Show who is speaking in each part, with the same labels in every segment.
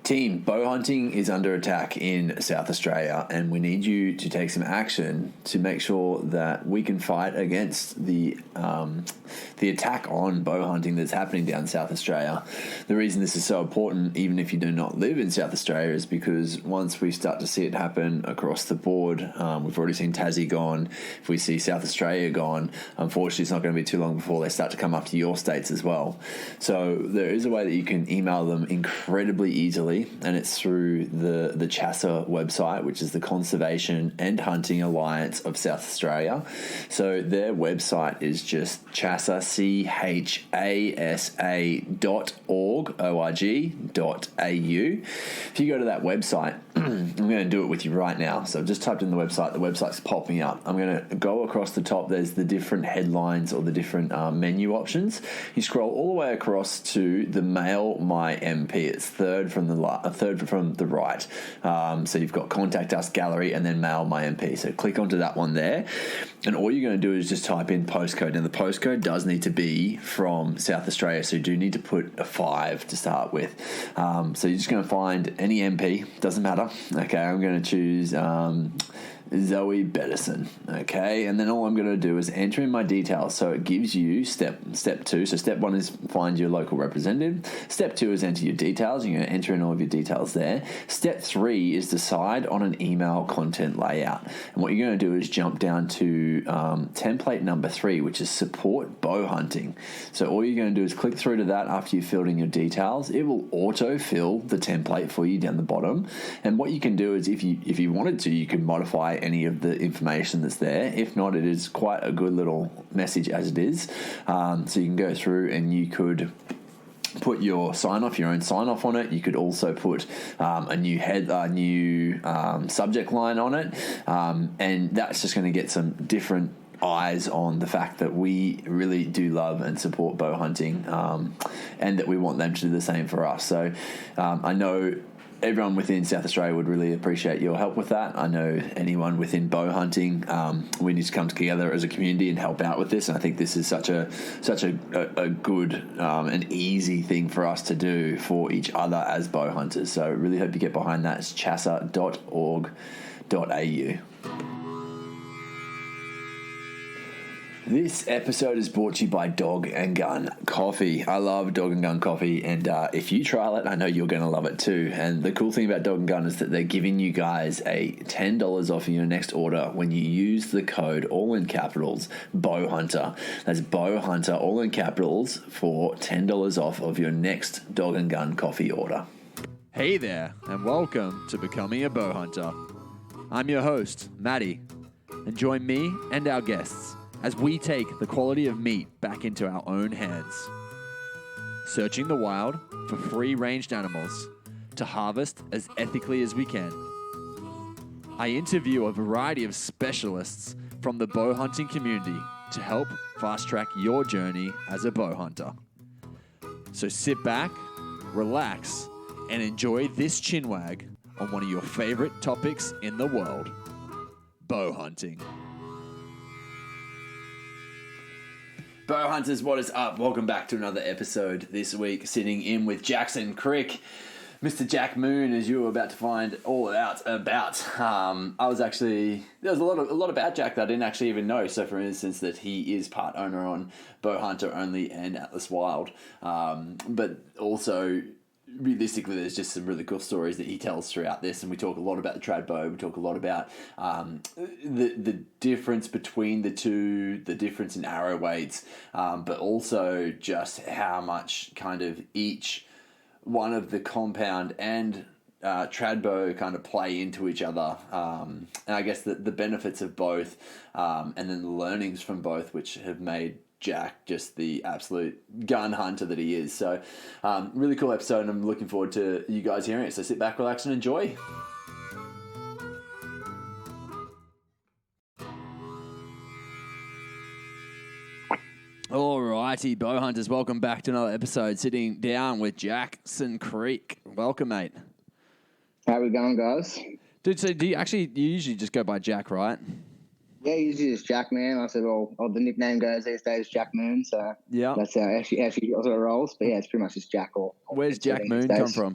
Speaker 1: Team, bow hunting is under attack in South Australia, and we need you to take some action to make sure that we can fight against the attack on bow hunting that's happening down South Australia. The reason this is so important, even if you do not live in South Australia, is because once we start to see it happen across the board, we've already seen Tassie gone. If we see South Australia gone, unfortunately, it's not going to be too long before they start to come up to your states as well. So there is a way that you can email them incredibly easily, and it's through the CHASA website, which is the Conservation and Hunting Alliance of South Australia. So their website is just CHASA, CHASA.org.au. If you go to that website, I'm going to do it with you right now. So I've just typed in the website. The website's popping up. I'm going to go across the top. There's the different headlines or the different menu options. You scroll all the way across to the Mail My MP. It's third from the right. So you've got Contact Us Gallery and then Mail My MP. So click onto that one there. And all you're going to do is just type in postcode. And the postcode does need to be from South Australia. So you do need to put a 5 to start with. So you're just going to find any MP. Doesn't matter. Okay, I'm going to choose Zoe Bettison. Okay, and then all I'm going to do is enter in my details. So it gives you step 2. So step 1 is find your local representative. Step 2 is enter your details. You're going to enter in all of your details there. Step 3 is decide on an email content layout. And what you're going to do is jump down to template number 3, which is support bow hunting. So all you're going to do is click through to that after you've filled in your details. It will auto-fill the template for you down the bottom. And what you can do is if you wanted to, you can modify any of the information that's there. If not, it is quite a good little message as it is. So you can go through and you could put your own sign off on it. You could also put a new subject line on it, and that's just going to get some different eyes on the fact that we really do love and support bow hunting, and that we want them to do the same for us. So I know everyone within South Australia would really appreciate your help with that. I know anyone within bow hunting, we need to come together as a community and help out with this. And I think this is such a good and easy thing for us to do for each other as bow hunters. So I really hope you get behind that. It's chasa.org.au. This episode is brought to you by Dog and Gun Coffee. I love Dog and Gun Coffee, and if you trial it, I know you're going to love it too. And the cool thing about Dog and Gun is that they're giving you guys a $10 off your next order when you use the code, all in capitals, Bowhunter. That's Bowhunter, all in capitals, for $10 off of your next Dog and Gun Coffee order.
Speaker 2: Hey there, and welcome to Becoming a Bowhunter. I'm your host, Matty, and join me and our guests as we take the quality of meat back into our own hands. Searching the wild for free-ranged animals to harvest as ethically as we can. I interview a variety of specialists from the bow hunting community to help fast-track your journey as a bow hunter. So sit back, relax, and enjoy this chinwag on one of your favorite topics in the world, bow hunting.
Speaker 1: Bow hunters, what is up? Welcome back to another episode this week. Sitting in with Jack Crick, Mr. Jack Moon, as you were about to find all out about. There was a lot about Jack that I didn't actually even know. So, for instance, that he is part owner on Bowhunter Only and Atlas Wild, but also, realistically, there's just some really cool stories that he tells throughout this, and we talk a lot about the trad bow. We talk a lot about the difference between the two, the difference in arrow weights, but also just how much kind of each one of the compound and trad bow kind of play into each other, and I guess the benefits of both, and then the learnings from both, which have made Jack just the absolute gun hunter that he is. So really cool episode, and I'm looking forward to you guys hearing it. So sit back, relax, and enjoy. Alrighty, bow hunters, welcome back to another episode. Sitting down with Jackson Crick. Welcome, mate.
Speaker 3: How we going, guys?
Speaker 1: Dude, so you usually just go by Jack, right?
Speaker 3: Yeah, usually just Jack, man. I said, well, the nickname goes these days, Jack Moon. So
Speaker 1: yeah,
Speaker 3: that's how actually also rolls. But yeah, it's pretty much just Jack. Or
Speaker 1: where's Jack Moon come from?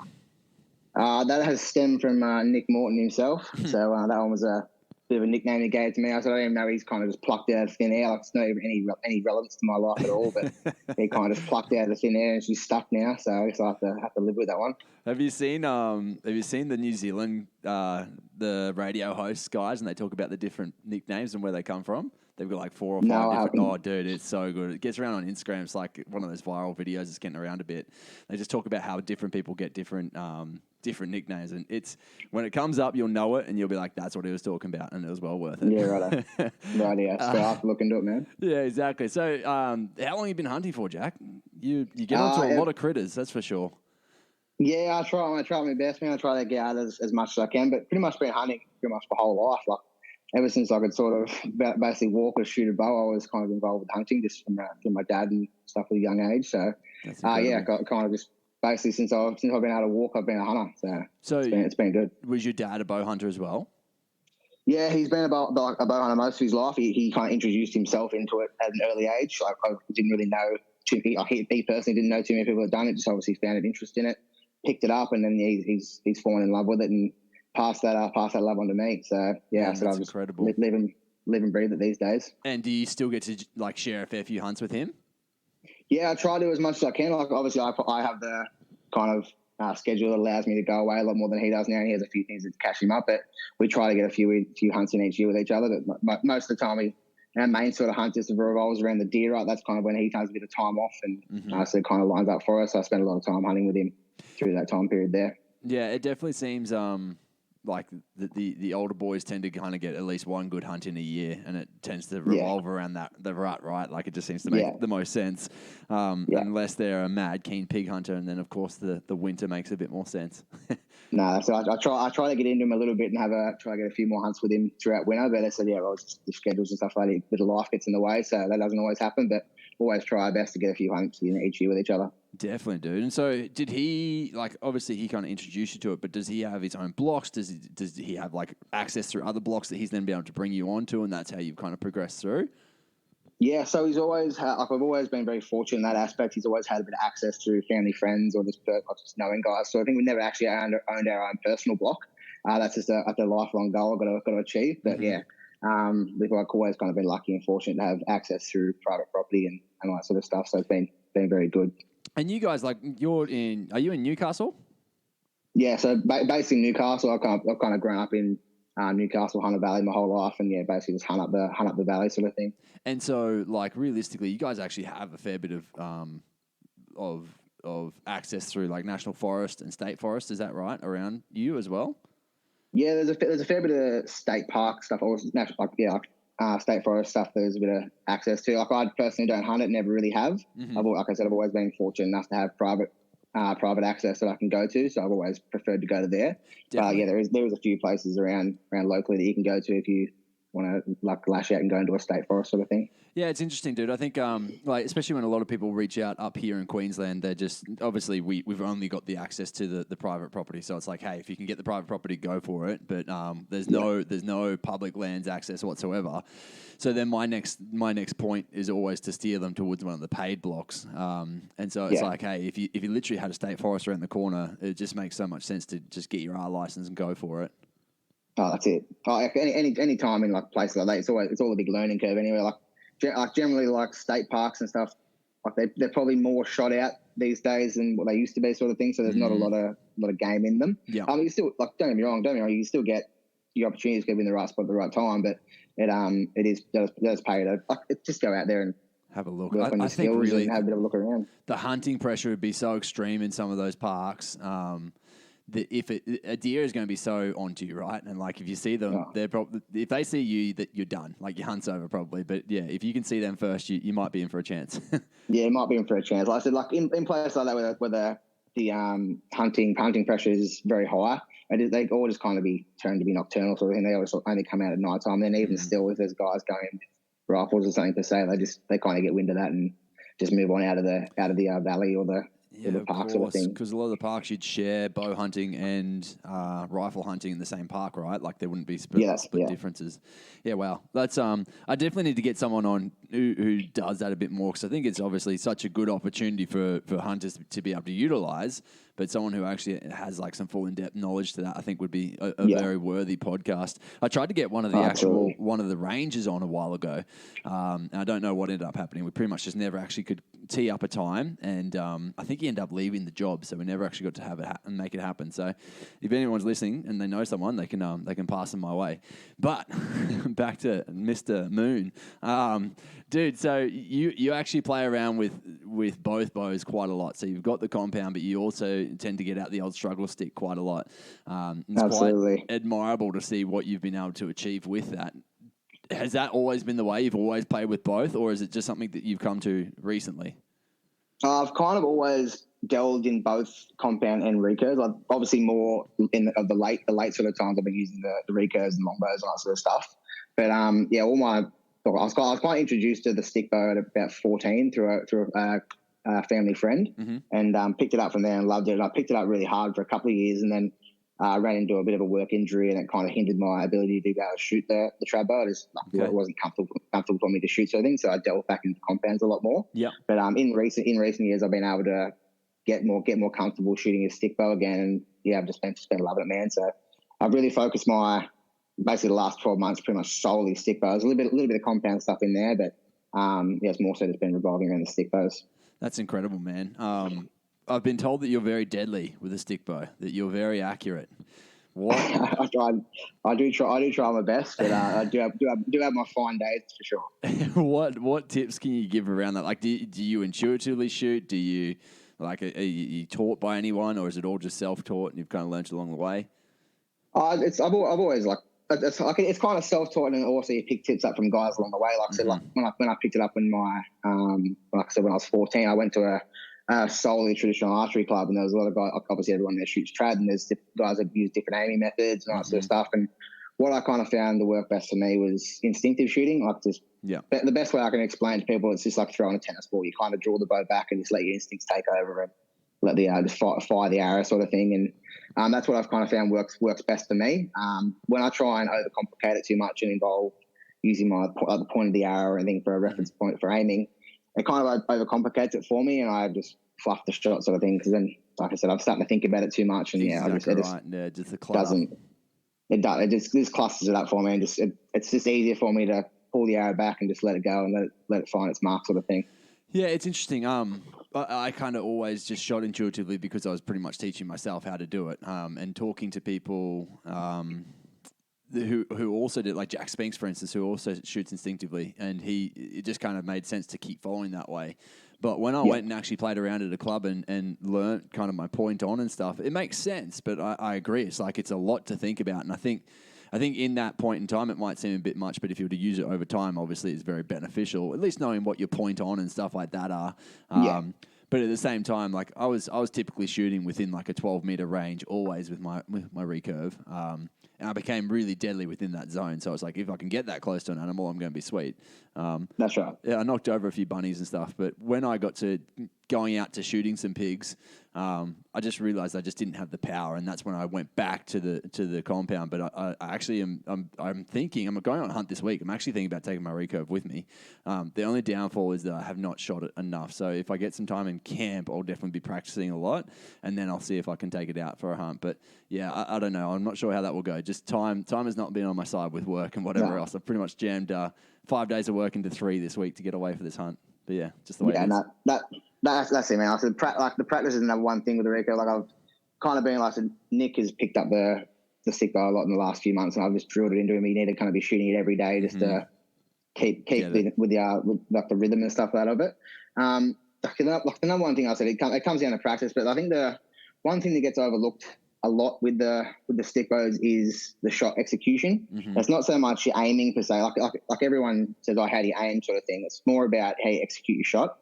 Speaker 3: That has stemmed from Nick Morton himself. So that one was a bit of a nickname he gave to me. I said, I didn't even know he's kind of just plucked out of thin air. Like, it's not even any relevance to my life at all, but he kind of just plucked out of thin air and she's stuck now. So I guess I have to live with that one.
Speaker 2: Have you seen the New Zealand the radio hosts guys, and they talk about the different nicknames and where they come from? They've got like 4 or 5 different. Oh, dude, it's so good. It gets around on Instagram. It's like one of those viral videos that's getting around a bit. They just talk about how different people get different nicknames, and it's when it comes up, you'll know it, and you'll be like, "That's what he was talking about," and it was well worth it.
Speaker 3: Yeah, right. Right, yeah. So I have to look into it, man.
Speaker 2: Yeah, exactly. So, how long have you been hunting for, Jack? You get onto a lot of critters, that's for sure.
Speaker 3: Yeah, I try my best, man. I try to get out as much as I can, but pretty much been hunting pretty much my whole life. Like, ever since I could sort of basically walk or shoot a bow, I was kind of involved with hunting just from my dad and stuff at a young age. So, yeah, kind of just basically since I've been able to walk, I've been a hunter. So it's been good.
Speaker 2: Was your dad a bow hunter as well?
Speaker 3: Yeah, he's been a bow hunter most of his life. He kind of introduced himself into it at an early age. Like, I didn't really know he personally didn't know too many people had done it. Just obviously found an interest in it, picked it up, and then he's fallen in love with it and passed that love on to me. So yeah, so
Speaker 2: that's incredible.
Speaker 3: Live and breathe it these days.
Speaker 2: And do you still get to like share a fair few hunts with him?
Speaker 3: Yeah, I try to as much as I can. Like, obviously, I have the kind of schedule that allows me to go away a lot more than he does now. And he has a few things that catch him up, but we try to get a few hunts in each year with each other. But most of the time, our main sort of hunt just revolves around the deer. Right, that's kind of when he takes a bit of time off, and so it kind of lines up for us. So I spend a lot of time hunting with him through that time period there.
Speaker 2: Yeah, it definitely seems like the older boys tend to kind of get at least one good hunt in a year, and it tends to revolve around the rut, right? Like, it just seems to make the most sense, unless they're a mad keen pig hunter, and then of course the winter makes a bit more sense.
Speaker 3: No, so I try to get into him a little bit and try to get a few more hunts with him throughout winter. But I said, the schedules and stuff like that, a bit of life gets in the way, so that doesn't always happen. But always try our best to get a few hunts in each year with each other.
Speaker 2: Definitely, dude. And so, did he obviously he kind of introduced you to it, but does he have his own blocks? Does he have like access through other blocks that he's then been able to bring you onto, and that's how you've kind of progressed through?
Speaker 3: Yeah, so he's always I've always been very fortunate in that aspect. He's always had a bit of access through family, friends, or just knowing guys. So I think we never actually owned our own personal block. That's just a lifelong goal I've got to achieve. But we've always kind of been lucky and fortunate to have access through private property and all that sort of stuff. So it's been very good.
Speaker 2: And you guys, are you in Newcastle?
Speaker 3: Yeah, so basically Newcastle. I've kind of grown up in Newcastle, Hunter Valley my whole life, and basically just hunt up the valley sort of thing.
Speaker 2: And so, like, realistically, you guys actually have a fair bit of access through like national forest and state forest. Is that right around you as well? Yeah,
Speaker 3: there's a fair bit of state park stuff, or national state forest stuff. There's a bit of access to. Like, I personally don't hunt it, never really have. Like I said, I've always been fortunate enough to have private access that I can go to, so I've always preferred to go to there. But there is a few places around locally that you can go to if you want to like lash out and go into a state forest sort of thing.
Speaker 2: Yeah, it's interesting, dude. I think like especially when a lot of people reach out up here in Queensland, they're just obviously we've only got the access to the private property, so it's like, hey, if you can get the private property, go for it. But there's no public lands access whatsoever. So then my next point is always to steer them towards one of the paid blocks. And so it's like, hey, if you literally had a state forest around the corner, it just makes so much sense to just get your R license and go for it.
Speaker 3: Oh, that's it. Any time in like places like that, it's all a big learning curve anyway. Like generally like state parks and stuff, like they're probably more shot out these days than what they used to be, sort of thing. So there's not a lot of game in them.
Speaker 2: Yeah.
Speaker 3: I mean, you still like don't get me wrong, you still get your opportunities to be in the right spot at the right time, but it does pay to just go out there and
Speaker 2: have a look.
Speaker 3: I think really have a bit of a look around.
Speaker 2: The hunting pressure would be so extreme in some of those parks. That if a deer is going to be so onto you, right? And like if you see them, if they see you, that you're done. Like your hunt's over probably. But yeah, if you can see them first, you might be in for a chance.
Speaker 3: Yeah, it might be in for a chance. Like I said, like in places like that where the hunting pressure is very high, and they all just kind of be turned to be nocturnal sort of thing. They always only come out at night time. Then even still, if there's guys going with rifles or something per se, they kind of get wind of that and just move on out of the valley or the with the park sort of thing.
Speaker 2: Because a lot of the parks you'd share bow hunting and rifle hunting in the same park, right? Like there wouldn't be split differences. Yeah, wow. That's I definitely need to get someone on who does that a bit more, because I think it's obviously such a good opportunity for hunters to be able to utilize. But someone who actually has like some full in-depth knowledge to that, I think would be a very worthy podcast. I tried to get one of the one of the rangers on a while ago. And I don't know what ended up happening. We pretty much just never actually could tee up a time, and I think he ended up leaving the job, so we never actually got to have it and make it happen. So if anyone's listening and they know someone, they can pass them my way. But back to Mr. Moon, dude. So you actually play around with both bows quite a lot. So you've got the compound, but you also tend to get out the old struggle stick quite a lot. It's
Speaker 3: Absolutely
Speaker 2: quite admirable to see what you've been able to achieve with that. Has that always been the way? You've always played with both, or is it just something that you've come to recently?
Speaker 3: I've kind of always delved in both compound and recurves. Like obviously more in the late sort of times I've been using the recurves and longbows and that sort of stuff. But I was quite introduced to the stick bow at about 14 through a family friend, and picked it up from there and loved it. And I picked it up really hard for a couple of years, and then I ran into a bit of a work injury, and it kind of hindered my ability to go shoot the trad bow. It wasn't comfortable for me to shoot sort of thing, so I delved back into compounds a lot more.
Speaker 2: Yeah.
Speaker 3: But in recent years, I've been able to get more comfortable shooting a stick bow again, and I've just been loving it, man. So I've really focused basically the last 12 months pretty much solely stick bows. A little bit of compound stuff in there, but it's more so just been revolving around the stick bows.
Speaker 2: That's incredible, man. I've been told that you're very deadly with a stick bow, that you're very accurate. What?
Speaker 3: I do try my best, but I do have my fine days for sure.
Speaker 2: What tips can you give around that? Like, do you intuitively shoot? Do you are you taught by anyone, or is it all just self-taught and you've kind of learned along the way?
Speaker 3: I've always it's kind of self-taught, and also you pick tips up from guys along the way. Like I said, like when I picked it up when I was 14, I went to a solely traditional archery club, and there was a lot of guys. Obviously, everyone there shoots trad, and there's guys that use different aiming methods and all that sort of stuff. And what I kind of found to work best for me was instinctive shooting. The best way I can explain to people, it's just like throwing a tennis ball. You kind of draw the bow back and just let your instincts take over and let the just fire the arrow sort of thing. And that's what I've kind of found works best for me. When I try and overcomplicate it too much and involve using the point of the arrow or anything for a reference point for aiming, it kind of overcomplicates it for me, and I just fluff the shot sort of thing. Because then, like I said, I'm starting to think about it too much, and it just clusters it up for me, and it's just easier for me to pull the arrow back and just let it go and let it find its mark sort of thing.
Speaker 2: Yeah, it's interesting. I kind of always just shot intuitively because I was pretty much teaching myself how to do it, and talking to people who also did, like Jack Spinks, for instance, who also shoots instinctively, and it just kind of made sense to keep following that way. But when I went and actually played around at a club and learnt kind of my point on and stuff, it makes sense. But I agree, it's a lot to think about, and I think in that point in time it might seem a bit much, but if you were to use it over time, obviously it's very beneficial. At least knowing what your point on and stuff like that are. But at the same time, like I was typically shooting within like a 12-meter range always with my recurve. And I became really deadly within that zone. So I was like, if I can get that close to an animal, I'm going to be sweet.
Speaker 3: That's right.
Speaker 2: Yeah, I knocked over a few bunnies and stuff. But when I got to going out to shooting some pigs, I just realized I just didn't have the power, and that's when I went back to the compound. But I actually I'm thinking I'm going on a hunt this week. I'm actually thinking about taking my recurve with me. The only downfall is that I have not shot it enough. So if I get some time in camp, I'll definitely be practicing a lot, and then I'll see if I can take it out for a hunt. But yeah, I don't know. I'm not sure how that will go. Just time has not been on my side with work and whatever else. I've pretty much jammed 5 days of work into 3 this week to get away for this hunt. But yeah, just the way it is.
Speaker 3: That's it, man. I said, the practice is another one thing with the recurve. Like I've kind of been like, Nick has picked up the stick bow a lot in the last few months, and I've just drilled it into him. He need to kind of be shooting it every day just to keep with the rhythm and stuff out of it. The number one thing I said, it comes down to practice, but I think the one thing that gets overlooked a lot with the stick bows is the shot execution. It's not so much your aiming per se. Like everyone says, how do you aim sort of thing. It's more about how you execute your shot.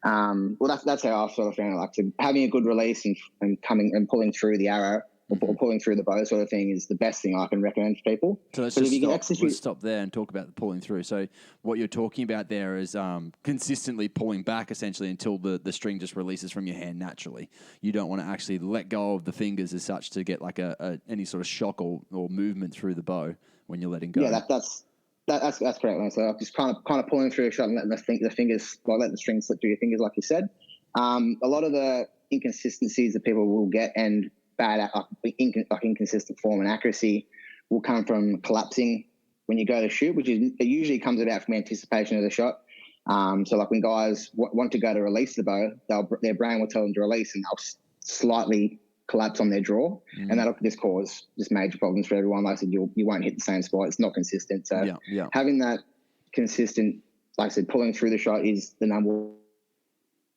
Speaker 3: Well, that's how I've sort of found it. Like having a good release and coming and pulling through the arrow or pulling through the bow sort of thing is the best thing I can recommend for people.
Speaker 2: So let's stop there and talk about the pulling through. So what you're talking about there is consistently pulling back essentially until the string just releases from your hand naturally. You don't want to actually let go of the fingers as such to get like any sort of shock or movement through the bow when you're letting go.
Speaker 3: Yeah, that's correct, man. So I'm just kind of pulling through a shot and letting the fingers, like let the string slip through your fingers, like you said. A lot of the inconsistencies that people will get and bad inconsistent form and accuracy will come from collapsing when you go to shoot, it usually comes about from anticipation of the shot. So like when guys want to go to release the bow, their brain will tell them to release, and they'll slightly collapse on their draw, and that'll just cause major problems for everyone. Like I said, you won't hit the same spot. It's not consistent. So having that consistent, like I said, pulling through the shot is the number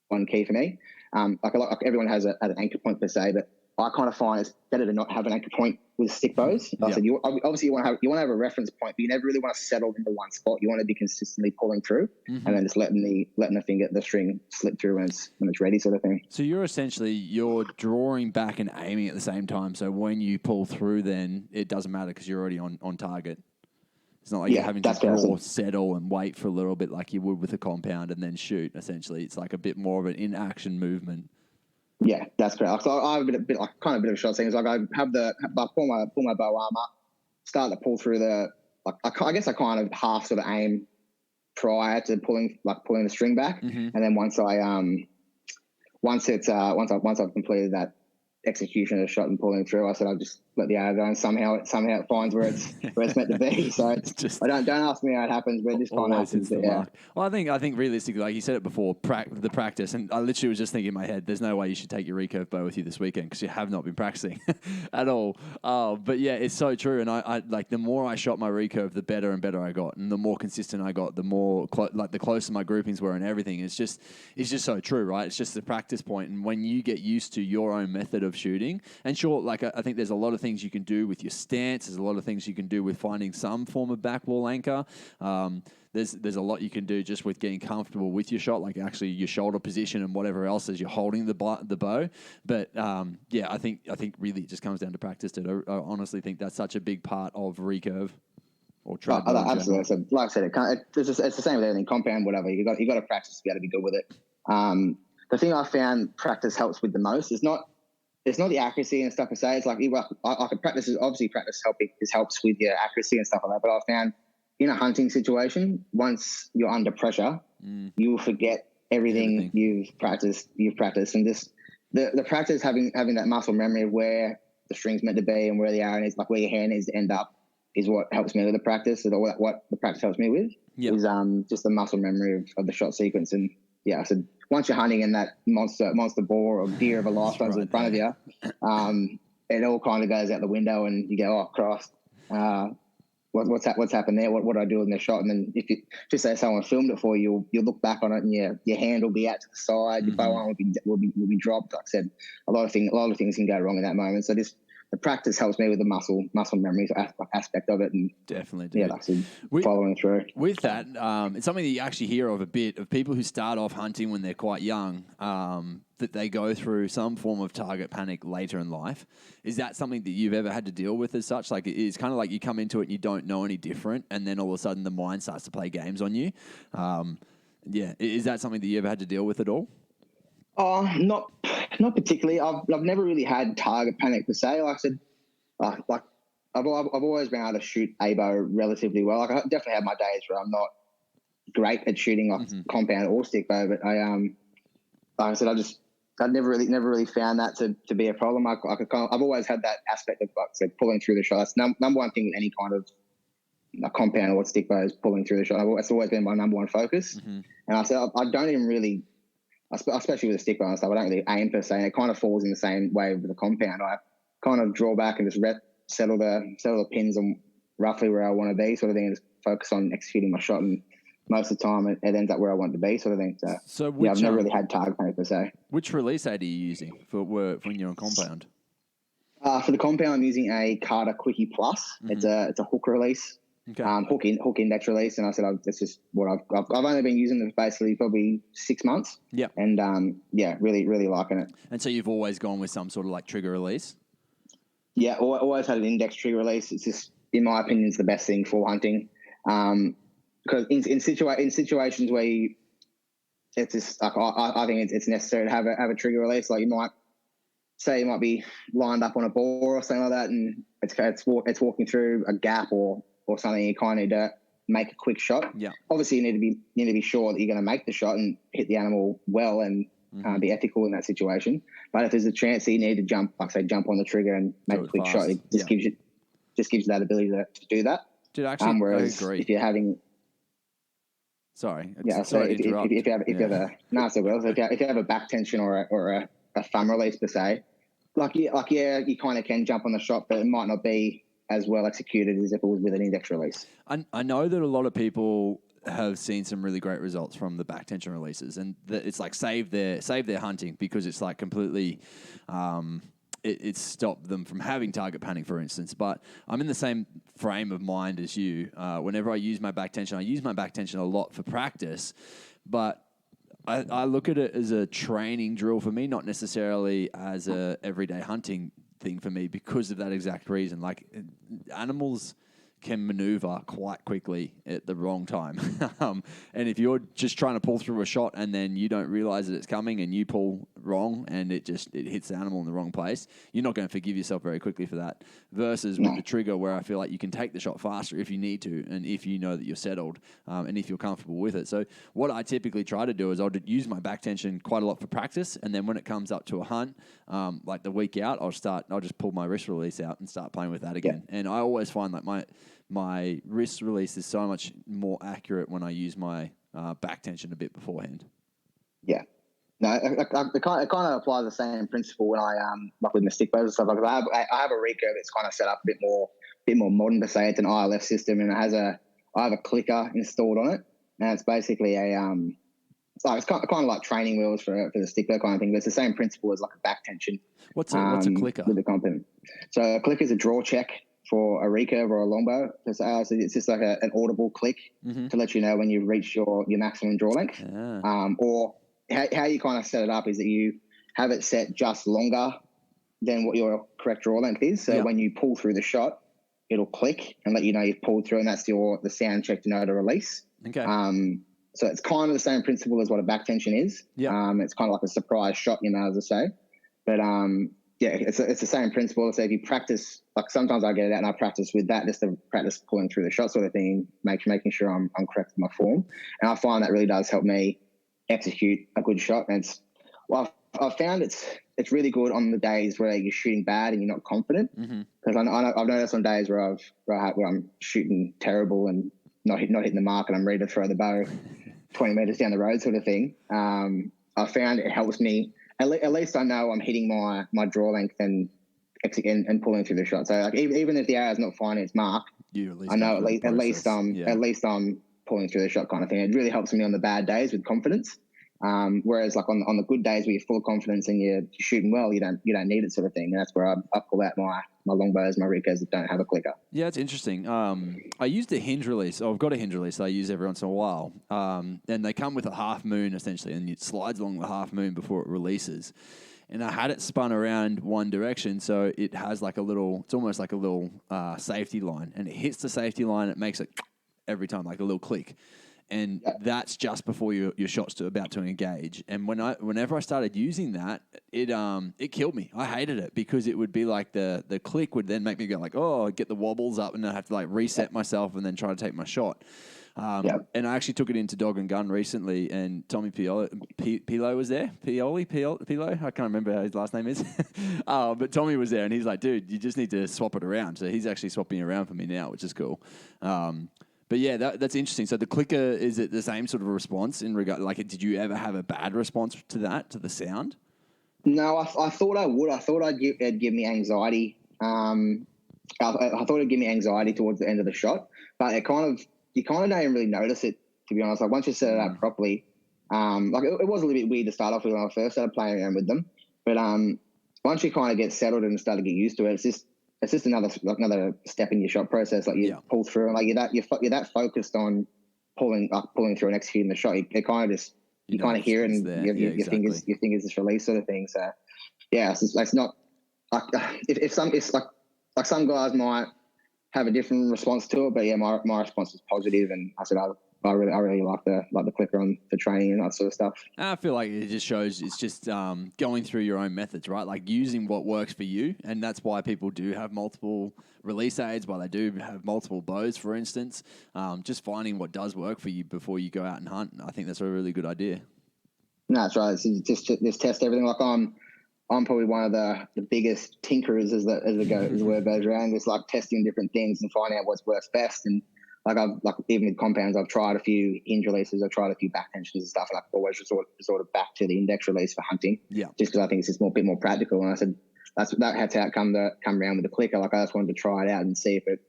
Speaker 3: one key for me. Like everyone has an anchor point per se, but I kind of find it's better to not have an anchor point with stick bows. Like I said, you want to have a reference point, but you never really want to settle into one spot. You want to be consistently pulling through, and then just letting the string slip through when it's ready, sort of thing.
Speaker 2: So you're drawing back and aiming at the same time. So when you pull through, then it doesn't matter because you're already on target. It's not like you're having to draw, settle, and wait for a little bit like you would with a compound and then shoot. Essentially, it's like a bit more of an in-action movement.
Speaker 3: Yeah, that's correct. So I have a bit of a shot thing. It's like I pull my bow arm up, start to pull through I guess I kind of half sort of aim prior to pulling the string back, and then once I've completed that execution of the shot and pulling through, I said I'll just let the arrow go, and somehow it finds where it's meant to be. So I don't ask me how it happens, but it just kind of happens. Yeah.
Speaker 2: Well, I think realistically, like you said it before, the practice, and I literally was just thinking in my head, there's no way you should take your recurve bow with you this weekend because you have not been practicing at all. But yeah, it's so true. And I like the more I shot my recurve, the better and better I got, and the more consistent I got, the more the closer my groupings were and everything. It's just so true, right? It's just the practice point, and when you get used to your own method of shooting, and sure, like I think there's a lot of things you can do with your stance. There's a lot of things you can do with finding some form of back wall anchor. There's a lot you can do just with getting comfortable with your shot, like actually your shoulder position and whatever else as you're holding the bow. But I think really it just comes down to practice. I honestly think that's such a big part of recurve or trad.
Speaker 3: Absolutely. So, like I said, it's the same with everything. Compound, whatever. You got to practice to be able to be good with it. The thing I found practice helps with the most is not the accuracy and stuff per se. It's like I could practice. Obviously, practice helps with your accuracy and stuff like that. But I found in a hunting situation, once you're under pressure, you will forget everything you've practiced, and just the practice having that muscle memory of where the string's meant to be and where the arrow is, like where your hand needs to end up, is what helps me with the practice. So what the practice helps me with is just the muscle memory of the shot sequence. And yeah, so once you're hunting and that monster boar or deer of a lifetime's in front of you, it all kind of goes out the window, and you go, oh Christ, what's happened there? What do I do with the shot? And then if you just say someone filmed it for you, you'll look back on it, and your hand will be out to the side, your bow arm will be dropped. Like I said, a lot of things can go wrong in that moment. So the practice helps me with the muscle memory aspect of it, and
Speaker 2: definitely,
Speaker 3: following through.
Speaker 2: With that, it's something that you actually hear of a bit of people who start off hunting when they're quite young, that they go through some form of target panic later in life. Is that something that you've ever had to deal with as such? Like it's kind of like you come into it and you don't know any different, and then all of a sudden the mind starts to play games on you. Is that something that you ever had to deal with at all?
Speaker 3: Not particularly. I've never really had target panic per se. Like I said, I've always been able to shoot a bow relatively well. Like I definitely have my days where I'm not great at shooting compound or stick bow, but like I said, I've never really found that to be a problem. I've always had that aspect of, like I said, pulling through the shot. That's number one thing in any kind of a compound or stick bow is pulling through the shot. It's always been my number one focus. And I said I don't even really, especially with a stick bow and stuff, I don't really aim per se, and it kind of falls in the same way with the compound. I kind of draw back and just settle the pins on roughly where I want to be, sort of thing, and just focus on executing my shot. And most of the time, it ends up where I want to be, sort of thing. So I've never really had target panic per se.
Speaker 2: Which release aid are you using for when you're on compound?
Speaker 3: For the compound, I'm using a Carter Quickie Plus. It's a hook release. Okay. Hook index release, and I said that's just what I've only been using it for basically probably 6 months.
Speaker 2: Yeah,
Speaker 3: and really liking it.
Speaker 2: And so you've always gone with some sort of like trigger release.
Speaker 3: Yeah, always had an index trigger release. It's just, in my opinion, it's the best thing for hunting. Because in situations where it's just like I think it's necessary to have a trigger release. Like you might be lined up on a boar or something like that, and it's walking through a gap or something. You kind of need to make a quick shot.
Speaker 2: Yeah.
Speaker 3: Obviously, you need to be sure that you're going to make the shot and hit the animal well and be ethical in that situation. But if there's a chance that you need to jump on the trigger and make a quick shot, it just gives you that ability to do that.
Speaker 2: Dude, actually,
Speaker 3: whereas
Speaker 2: I agree.
Speaker 3: if you're having
Speaker 2: Sorry.
Speaker 3: sorry
Speaker 2: to interrupt.
Speaker 3: if you have a back tension or a thumb release per se, you kind of can jump on the shot, but it might not be as well executed as if it was with an index release.
Speaker 2: I know that a lot of people have seen some really great results from the back tension releases, and it's like save their hunting because it's like completely it's stopped them from having target panic, for instance. But I'm in the same frame of mind as you. Whenever I use my back tension a lot for practice, but I look at it as a training drill for me, not necessarily as a everyday hunting thing for me, because of that exact reason. Like, animals can maneuver quite quickly at the wrong time. And if you're just trying to pull through a shot and then you don't realize that it's coming and you pull wrong and it hits the animal in the wrong place, you're not going to forgive yourself very quickly for that. Versus with the trigger, where I feel like you can take the shot faster if you need to, and if you know that you're settled, and if you're comfortable with it. So what I typically try to do is I'll use my back tension quite a lot for practice, and then when it comes up to a hunt, like the week out, I'll just pull my wrist release out and start playing with that again. And I always find like my wrist release is so much more accurate when I use my back tension a bit beforehand.
Speaker 3: Yeah. No, it kind of applies the same principle when I like with my stick bows and stuff like that. I have a recurve that's kind of set up a bit more modern to say. It's an ILF system, and I have a clicker installed on it, and it's basically it's kind of like training wheels for the stick bow kind of thing. But it's the same principle as like a back tension.
Speaker 2: What's a clicker?
Speaker 3: With the component. So a clicker is a draw check for a recurve or a longbow. So it's just like an audible click to let you know when you've reached your maximum draw length. Or how you kind of set it up is that you have it set just longer than what your correct draw length is. So when you pull through the shot, it'll click and let you know you've pulled through, and that's the sound check to know to release.
Speaker 2: Okay.
Speaker 3: So it's kind of the same principle as what a back tension is. Yeah. It's kind of like a surprise shot, as I say. But it's the same principle. So if you practice, like sometimes I get it out and I practice with that, just to practice pulling through the shot sort of thing, making sure I'm correct with my form. And I find that really does help me execute a good shot. And I've found it's really good on the days where you're shooting bad and you're not confident. Because I've noticed on days where I'm shooting terrible and not hitting the mark and I'm ready to throw the bow 20 meters down the road sort of thing. I found it helps me. At least I know I'm hitting my draw length and pulling through the shot. So like even if the arrow is not finding its mark, I know at least I'm pulling through the shot kind of thing. It really helps me on the bad days with confidence. Whereas like on the good days where you're full of confidence and you're shooting well, you don't need it sort of thing. And that's where I pull out my longbows, my recurves that don't have a clicker.
Speaker 2: Yeah, it's interesting. I used a hinge release. I've got a hinge release that I use every once in a while. And they come with a half moon essentially, and it slides along the half moon before it releases. And I had it spun around one direction, so it has like it's almost like a little safety line, and it hits the safety line. It makes it every time, like a little click. And that's just before your shot's about to engage. And whenever I started using that, it killed me. I hated it because it would be like the click would then make me go like, oh, get the wobbles up, and I have to like reset myself and then try to take my shot. And I actually took it into Dog and Gun recently, and Tommy Pilo was there. Pilo? I can't remember how his last name is. But Tommy was there, and he's like, dude, you just need to swap it around. So he's actually swapping around for me now, which is cool. But yeah, that's interesting. So the clicker, is it the same sort of response in regard? Like, did you ever have a bad response to the sound?
Speaker 3: No, I thought I would. I thought it'd give me anxiety. I thought it'd give me anxiety towards the end of the shot, but you kind of don't even really notice it, to be honest. Like once you set it up properly, like it was a little bit weird to start off with when I first started playing around with them, but once you kind of get settled and start to get used to it, it's just another step in your shot process. Like you pull through, and like you're that focused on pulling through and executing the shot. You kind of hear it, and your fingers just release sort of thing. So yeah, it's not like if like some guys might have a different response to it, but yeah, my response was positive, and I said I really like the clicker on the training and that sort of stuff.
Speaker 2: I feel like it just shows it's just going through your own methods, right? Like using what works for you, and that's why people do have multiple release aids, why they do have multiple bows, for instance. Just finding what does work for you before you go out and hunt. I think that's a really good idea.
Speaker 3: No, that's right. So just test everything. Like I'm probably one of the biggest tinkerers as the word goes around. Just like testing different things and finding out what works best. And like even with compounds, I've tried a few hinge releases, I've tried a few back tensions and stuff, and I've always resorted back to the index release for hunting.
Speaker 2: Yeah.
Speaker 3: Just because I think it's just a bit more practical. And I said that's how it come around with the clicker. Like I just wanted to try it out and see if it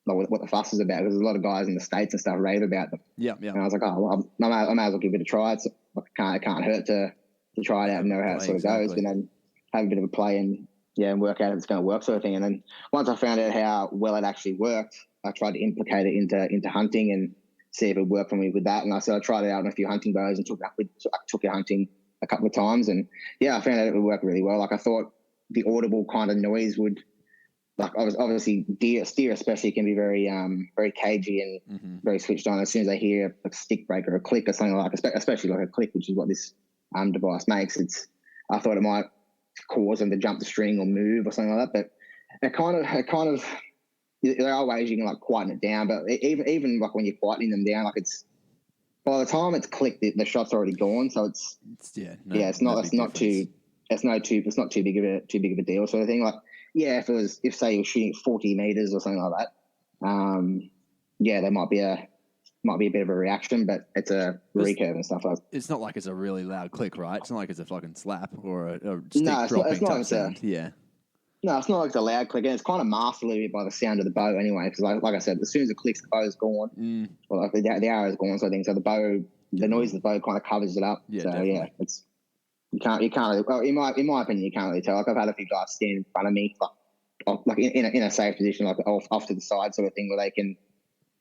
Speaker 3: what the fuss is about, because there's a lot of guys in the States and stuff rave about them.
Speaker 2: Yeah.
Speaker 3: And I was like, oh, well, I may as well give it a try. It's it can't hurt to try it out and know how it sort of goes, and then have a bit of a play and work out if it's going to work, sort of thing. And then once I found out how well it actually worked, I tried to implicate it into hunting and see if it worked for me with that. And I tried it out on a few hunting bows and took it hunting a couple of times, and I found out it would work really well. Like I thought the audible kind of noise would, like obviously steer especially can be very very cagey and very switched on. As soon as they hear a stick break or a click or something like, especially like a click, which is what this device makes, I thought it might cause them to jump the string or move or something like that. But it kind of there are ways you can like quieten it down. But even like when you're quietening them down, like it's by the time it's clicked, the shot's already gone. So it's not too big of a deal, sort of thing. Like if say you're shooting 40 meters or something like that, there might be a bit of a reaction, but it's a recurve and stuff like that.
Speaker 2: It's not like it's a really loud click, right? It's not like it's a fucking slap or a stick dropping type sound.
Speaker 3: No, it's not like it's a loud click, and it's kind of masked a little bit by the sound of the bow anyway, because like I said, as soon as it clicks, the bow's gone. Well, like the arrow's gone, sort of thing. So the noise of the bow kind of covers it up.
Speaker 2: Yeah,
Speaker 3: so
Speaker 2: definitely.
Speaker 3: It's you can't really, well, in my opinion, you can't really tell. Like I've had a few guys stand in front of me, like in a safe position, like off to the side, sort of thing, where they can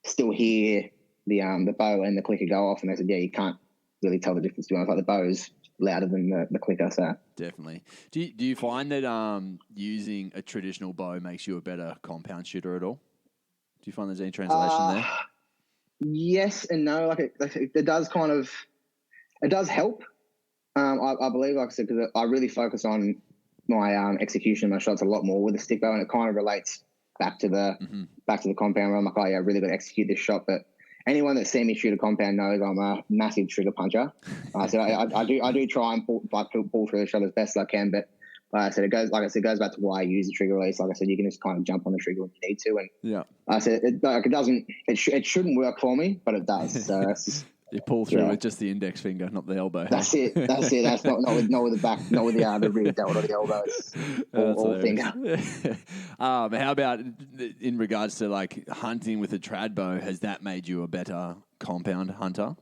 Speaker 3: still hear the bow and the clicker go off, and they said, you can't really tell the difference. To be honest, like the bow's louder than the clicker. So
Speaker 2: definitely. Do you find that using a traditional bow makes you a better compound shooter at all? Do you find there's any translation there?
Speaker 3: Yes and no. Like it does it does help. I believe, like I said, because I really focus on my execution of my shots a lot more with the stick bow, and it kind of relates back to the compound where I'm like, I really got to execute this shot. But anyone that's seen me shoot a compound knows I'm a massive trigger puncher. So I do try and pull through the shot as best as I can. But like I said, it goes back to why I use the trigger release. Like I said, you can just kind of jump on the trigger when you need to. And I said, it shouldn't work for me, but it does. So it's just,
Speaker 2: you pull through with just the index finger, not the elbow.
Speaker 3: That's it. That's not with the back, not with the rear delt or the elbows. All finger.
Speaker 2: How about in regards to like hunting with a trad bow? Has that made you a better compound hunter?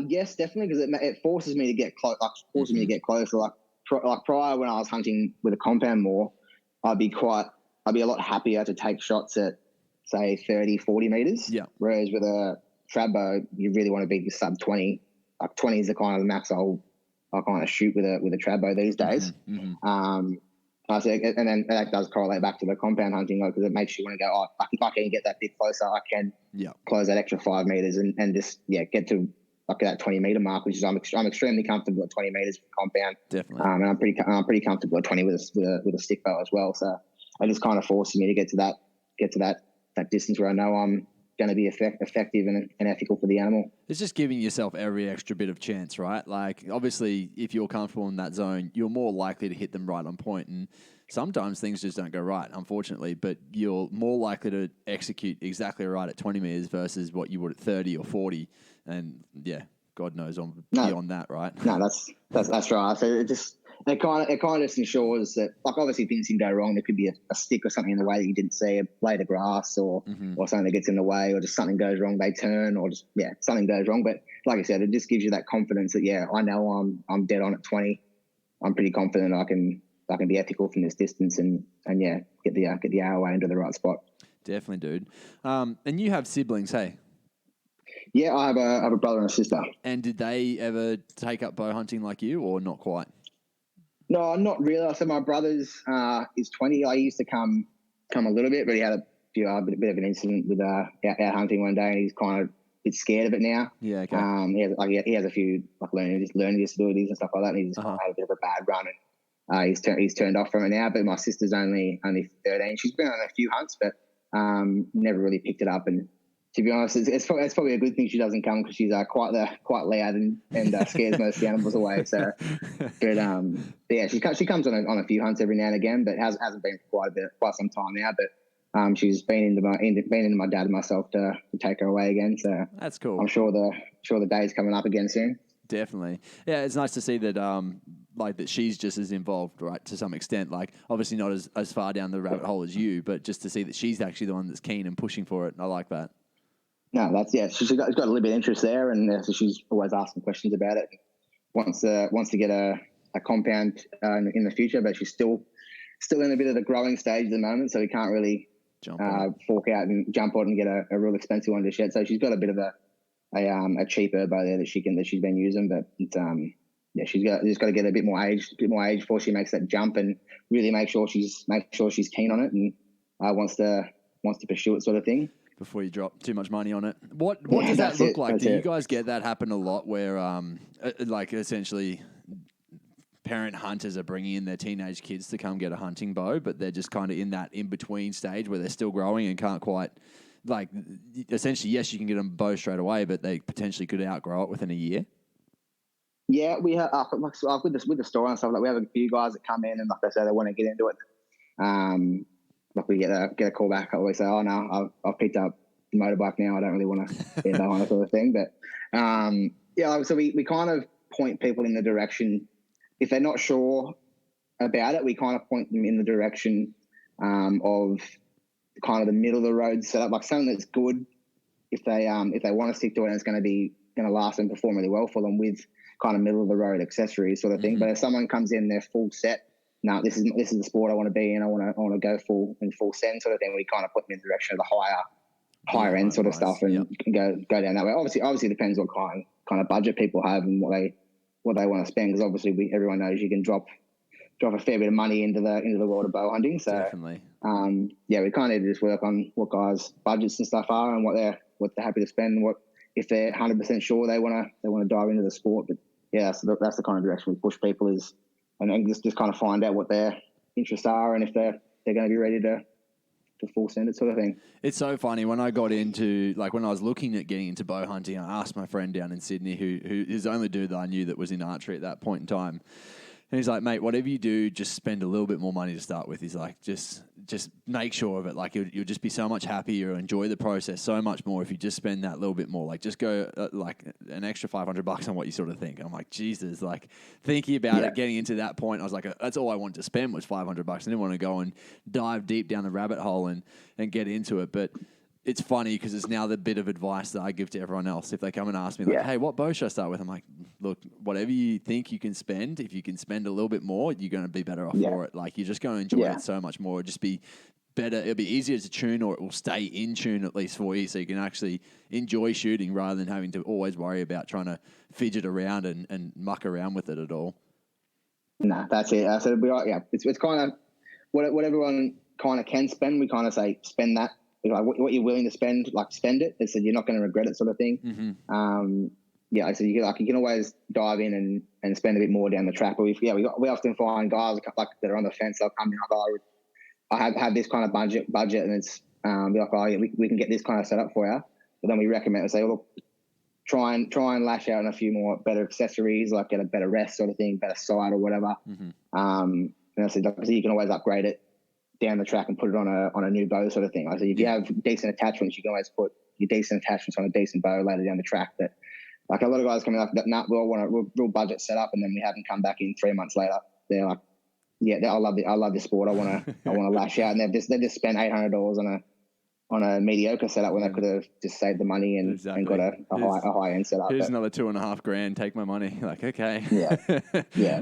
Speaker 3: Yes, definitely, because it forces me to get close. Like forces me to get closer. Like prior, when I was hunting with a compound more, I'd be a lot happier to take shots at say 30, 40 meters.
Speaker 2: Yeah.
Speaker 3: Whereas with a trad bow, you really want to be sub 20. Like 20 is the kind of max I'll kind of shoot with a trad bow these days. I say, and then that does correlate back to the compound hunting, because it makes you want to go, if I can get that bit closer, I can close that extra 5 meters and just get to like that 20 meter mark, which is I'm extremely comfortable at 20 meters with compound.
Speaker 2: Definitely.
Speaker 3: And I'm pretty comfortable at 20 with a stick bow as well. So it just kind of forces me to get to that distance where I know I'm going to be effective and ethical for the animal.
Speaker 2: It's just giving yourself every extra bit of chance, right? Like, obviously, if you're comfortable in that zone, you're more likely to hit them right on point. And sometimes things just don't go right, unfortunately, but you're more likely to execute exactly right at 20 meters versus what you would at 30 or 40. And God knows beyond that, right?
Speaker 3: No, that's right. So it kind of just ensures that, like, obviously things can go wrong. There could be a stick or something in the way that you didn't see, a blade of grass or something that gets in the way, or just something goes wrong, they turn, or just something goes wrong. But like I said, it just gives you that confidence that I know I'm dead on at 20. I'm pretty confident I can be ethical from this distance and get the arrow into the right spot.
Speaker 2: Definitely, dude. And you have siblings, hey?
Speaker 3: Yeah, I have a brother and a sister.
Speaker 2: And did they ever take up bow hunting like you, or not quite?
Speaker 3: No, not really. So my brother's is 20. I used to come a little bit, but he had a bit of an incident with out hunting one day, and he's kind of a bit scared of it now.
Speaker 2: Yeah, okay.
Speaker 3: He has a few learning disabilities and stuff like that, and he's kind of had a bit of a bad run, and he's turned off from it now. But my sister's only 13. She's been on a few hunts, but never really picked it up. And to be honest, it's probably a good thing she doesn't come, because she's quite loud and scares most of the animals away. So, but yeah, she comes on a few hunts every now and again, but hasn't been for quite some time now. But she's been into my dad and myself to take her away again. So
Speaker 2: that's cool.
Speaker 3: I'm sure the day's coming up again soon.
Speaker 2: Definitely. Yeah, it's nice to see that that she's just as involved, right, to some extent. Like, obviously not as far down the rabbit hole as you, but just to see that she's actually the one that's keen and pushing for it. I like that.
Speaker 3: No, she's got a little bit of interest there, and so she's always asking questions about it. Wants to get a compound in the future, but she's still in a bit of the growing stage at the moment, so we can't really fork out and jump on and get a real expensive one to shed. So she's got a bit of a cheap herbo there that she's been using, but it's, she's got to get a bit more age before she makes that jump and really make sure she's keen on it and wants to pursue it, sort of thing.
Speaker 2: Before you drop too much money on it. What does that look like? Do you guys get that happen a lot where, essentially parent hunters are bringing in their teenage kids to come get a hunting bow, but they're just kind of in that in-between stage where they're still growing and can't quite, essentially, yes, you can get them a bow straight away, but they potentially could outgrow it within a year?
Speaker 3: Yeah, we have, with the store and stuff, we have a few guys that come in and, like I say, they want to get into it. We get a call back. We say, "Oh no, I've picked up the motorbike now. I don't really want to be a bowhunter," sort of thing. But so we kind of point people in the direction. If they're not sure about it, we kind of point them in the direction of kind of the middle of the road setup, like something that's good. If they want to stick to it, and it's going to last and perform really well for them with kind of middle of the road accessories, sort of thing. But if someone comes in, they're full set. No, this is the sport I want to be in. I want to go full send, sort of thing. We kind of put them in the direction of the higher end sort of stuff, and go down that way. Obviously, it depends what kind of budget people have and what they want to spend. Because obviously, everyone knows you can drop a fair bit of money into the world of bow hunting. So
Speaker 2: definitely,
Speaker 3: we kind of just work on what guys' budgets and stuff are, and what they're happy to spend, and what if they're 100% sure they want to dive into the sport. But yeah, so that's the kind of direction we push people is. And just kind of find out what their interests are and if they're going to be ready to full send it, sort of thing.
Speaker 2: It's so funny. When I got into, when I was looking at getting into bow hunting, I asked my friend down in Sydney, who is the only dude that I knew that was in archery at that point in time. And he's like, "Mate, whatever you do, just spend a little bit more money to start with." He's like, just make sure of it. Like, you'll just be so much happier, enjoy the process so much more if you just spend that little bit more. Like, just go an extra $500 on what you sort of think. I'm like, Jesus, thinking about it, getting into that point, I was like, that's all I wanted to spend was $500. I didn't want to go and dive deep down the rabbit hole and get into it. But it's funny because it's now the bit of advice that I give to everyone else. If they come and ask me, hey, what bow should I start with? I'm like, look, whatever you think you can spend, if you can spend a little bit more, you're going to be better off for it. You're just going to enjoy it so much more. It'll just be better. It'll be easier to tune, or it will stay in tune at least for you, so you can actually enjoy shooting rather than having to always worry about trying to fidget around and muck around with it at all.
Speaker 3: No, that's it. So it's kind of what everyone kind of can spend. We kind of say spend that. What you're willing to spend, spend it. It's you're not going to regret it, sort of thing.
Speaker 2: Mm-hmm.
Speaker 3: So you can always dive in and spend a bit more down the track. But we often find guys that are on the fence. They'll come in I have this kind of budget, and it's we can get this kind of set up for you. But then we recommend say, look, try and lash out on a few more better accessories, get a better rest, sort of thing, better sight or whatever.
Speaker 2: Mm-hmm.
Speaker 3: And I said, you can always upgrade it down the track and put it on a new bow, sort of thing. So if you have decent attachments, you can always put your decent attachments on a decent bow later down the track. But a lot of guys coming up, we all want a real budget set up, and then we have them come back in 3 months later. They're like, I love this sport. I want to lash out, and they've just spent $800 on a mediocre setup when they could have just saved the money and got a high end setup.
Speaker 2: Here's another $2,500. Take my money. Okay.
Speaker 3: Yeah.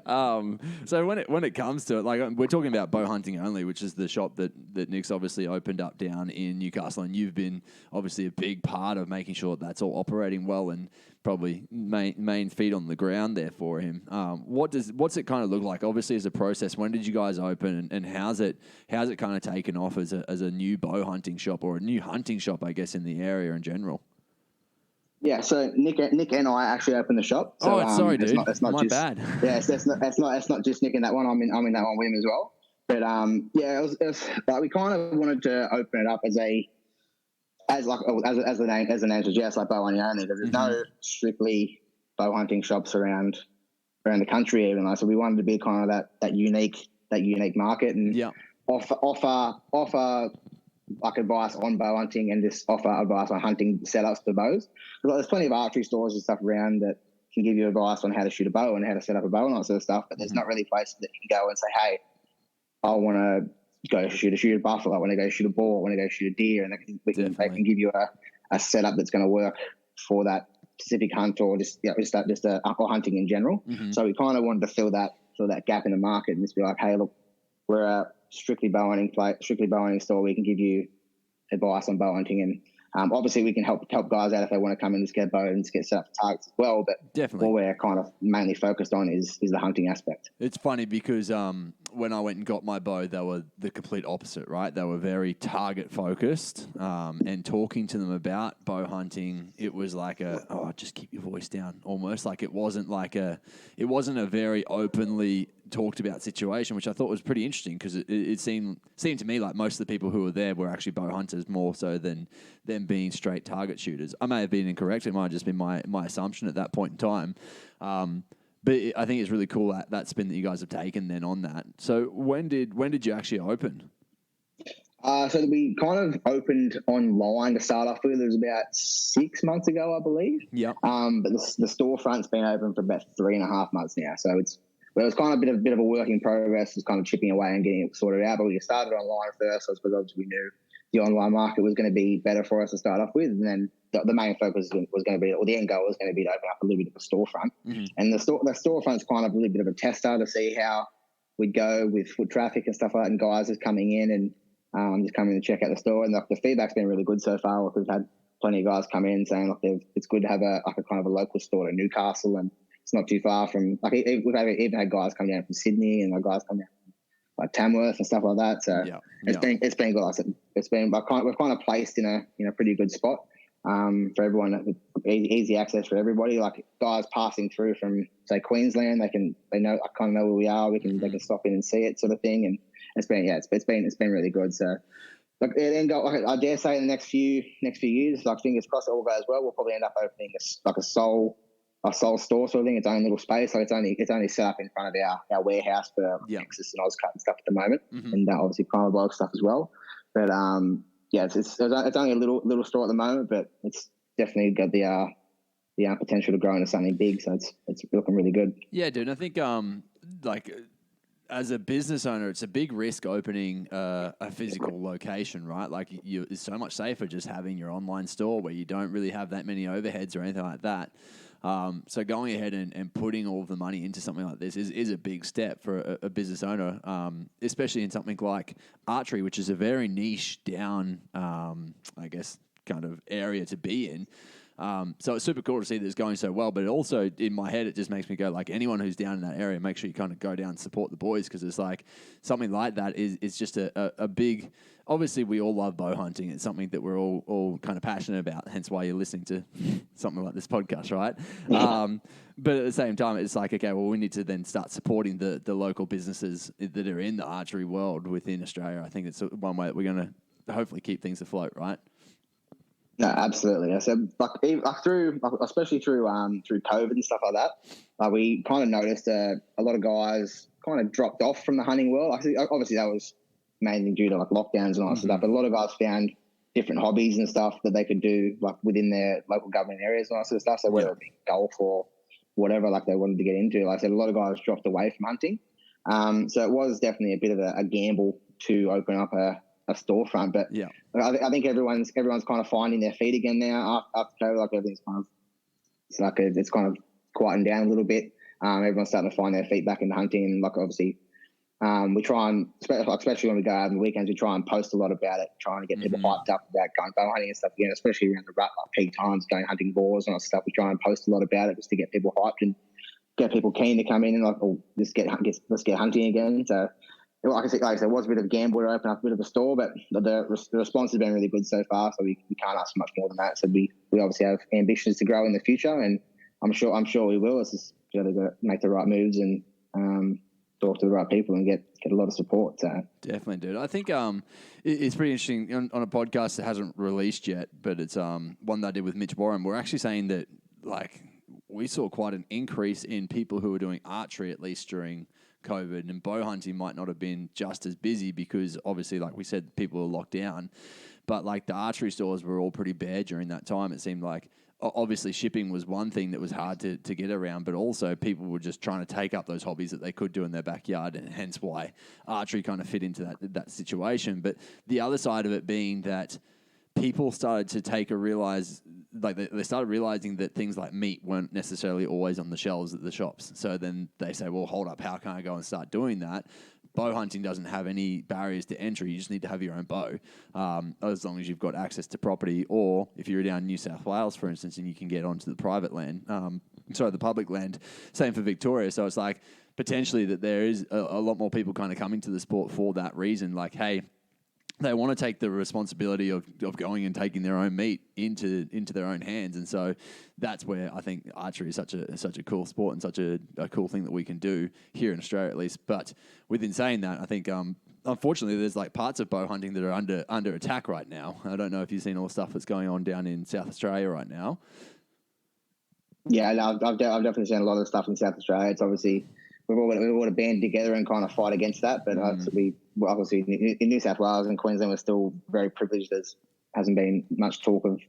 Speaker 2: So when it comes to it, we're talking about bow hunting only, which is the shop that Nick's obviously opened up down in Newcastle, and you've been obviously a big part of making sure that's all operating well. And probably main feet on the ground there for him. What's it kind of look like? Obviously, as a process, when did you guys open, and how's it kind of taken off as a new bow hunting shop, or a new hunting shop, I guess, in the area in general?
Speaker 3: Yeah, so Nick and I actually opened the shop. So,
Speaker 2: sorry, dude.
Speaker 3: It's not
Speaker 2: My
Speaker 3: just,
Speaker 2: bad.
Speaker 3: Yeah, it's not just Nick in that one. I'm in that one with him as well. But yeah, it was like we kind of wanted to open it up as the name suggests, like bow hunting only, because there's no strictly bow hunting shops around the country even. Like, so we wanted to be kind of that unique market, and offer like advice on bow hunting, and just offer advice on hunting setups for bows. Like, there's plenty of archery stores and stuff around that can give you advice on how to shoot a bow and how to set up a bow and all that sort of stuff. But there's not really places that you can go and say, hey, I want to go shoot a buffalo, I want to go shoot a boar, I want to go shoot a deer, and they can give you a setup that's going to work for that specific hunt, or just or hunting in general. So we kind of wanted to fill that gap in the market and just be like, hey, look, we're a strictly bow hunting store. We can give you advice on bow hunting, and obviously we can help guys out if they want to come in and just get a bow and just get set up for targets as well. But
Speaker 2: definitely,
Speaker 3: what we're kind of mainly focused on is the hunting aspect.
Speaker 2: It's funny because when I went and got my bow, they were the complete opposite, right? They were very target focused, and talking to them about bow hunting, it was like just keep your voice down, almost like it wasn't a very openly talked about situation, which I thought was pretty interesting, because it seemed to me like most of the people who were there were actually bow hunters more so than them being straight target shooters. I may have been incorrect. It might have just been my assumption at that point in time. But I think it's really cool that spin that you guys have taken then on that. So when did you actually open?
Speaker 3: So we kind of opened online to start off with. It was about 6 months ago, I believe.
Speaker 2: Yeah.
Speaker 3: But the storefront's been open for about 3.5 months now. So it was kind of a bit of a work in progress. It's kind of chipping away and getting it sorted out. But we started online first, so because obviously we knew the online market was going to be better for us to start off with, and then the main focus was going to be, or the end goal was going to be to open up a little bit of a storefront. And the storefront's kind of a little bit of a tester to see how we'd go with foot traffic and stuff like that, and guys just coming in and just coming to check out the store. And the feedback's been really good so far. Like, we've had plenty of guys come in saying, like, it's good to have a kind of a local store to Newcastle, and it's not too far from, like, we've even had guys come down from Sydney, and guys come down from like Tamworth and stuff like that. So it's been good. Like I said, we're kind of placed in a pretty good spot for everyone. Easy access for everybody. Like, guys passing through from, say, Queensland, they know, I kind of know where we are. They can stop in and see it, sort of thing. And it's been really good. So, like, I dare say in the next few years, like, fingers crossed it all goes well, we'll probably end up opening a sole store sort of thing. Its own little space. Like, it's only set up in front of our warehouse for Texas and Ozcut and stuff at the moment, and obviously Primal Blog stuff as well. But it's only a little store at the moment, but it's definitely got the potential to grow into something big. So it's looking really good.
Speaker 2: Yeah, dude. I think like, as a business owner, it's a big risk opening a physical location, right? Like, it's so much safer just having your online store where you don't really have that many overheads or anything like that. So going ahead and putting all of the money into something like this is a big step for a business owner, especially in something like archery, which is a very niche down, I guess, kind of area to be in. So it's super cool to see that it's going so well, but it also, in my head, it just makes me go, like, anyone who's down in that area, make sure you kind of go down and support the boys, because it's like something like that is just a big. Obviously, we all love bow hunting. It's something that we're all kind of passionate about, hence why you're listening to something like this podcast, right? But at the same time, it's like, okay, well, we need to then start supporting the local businesses that are in the archery world within Australia. I think it's one way that we're going to hopefully keep things afloat, right?
Speaker 3: No, absolutely. I said, especially through COVID and stuff like that, we kind of noticed a lot of guys kind of dropped off from the hunting world. Obviously, that was mainly due to, like, lockdowns and all that stuff. But a lot of guys found different hobbies and stuff that they could do, like, within their local government areas and all that sort of stuff. So whether it be golf or whatever, like, they wanted to get into, like I said, a lot of guys dropped away from hunting. So it was definitely a bit of a gamble to open up a storefront, but I think everyone's kind of finding their feet again now after COVID. Like, everything's it's kind of quieting down a little bit. Everyone's starting to find their feet back into hunting, and, like, obviously We try and, especially when we go out on the weekends, we try and post a lot about it, trying to get people hyped up about going bow hunting and stuff again, especially around the peak times, going hunting boars and all that stuff. We try and post a lot about it just to get people hyped and get people keen to come in and let's get hunting again. So, like I said, it was a bit of a gamble to open up a bit of a store, but the response has been really good so far. So we can't ask much more than that. So we obviously have ambitions to grow in the future, and I'm sure we will. It's just got to make the right moves and talk to the right people and get a lot of support. So
Speaker 2: definitely, dude. I think it's pretty interesting on a podcast that hasn't released yet, but it's one that I did with Mitch Warren. We're actually saying that we saw quite an increase in people who were doing archery, at least during COVID, and bow hunting might not have been just as busy because obviously, like we said, people were locked down, but the archery stores were all pretty bare during that time. It seemed like obviously shipping was one thing that was hard to get around, but also people were just trying to take up those hobbies that they could do in their backyard, and hence why archery kind of fit into that situation. But the other side of it being that people started to they started realizing that things like meat weren't necessarily always on the shelves at the shops. So then they say, well, hold up, how can I go and start doing that? Bow hunting doesn't have any barriers to entry. You just need to have your own bow, as long as you've got access to property, or if you're down in New South Wales, for instance, and you can get onto the private land, the public land. Same for Victoria. So it's potentially that there is a lot more people kind of coming to the sport for that reason. Hey, they want to take the responsibility of going and taking their own meat into their own hands, and so that's where I think archery is such a cool sport and such a cool thing that we can do here in Australia, at least. But within saying that, I think unfortunately there's parts of bow hunting that are under attack right now. I don't know if you've seen all the stuff that's going on down in South Australia right now.
Speaker 3: Yeah, no, I've definitely seen a lot of stuff in South Australia. It's obviously we've all to band together and kind of fight against that. But obviously in New South Wales and Queensland, we're still very privileged. There hasn't been much talk of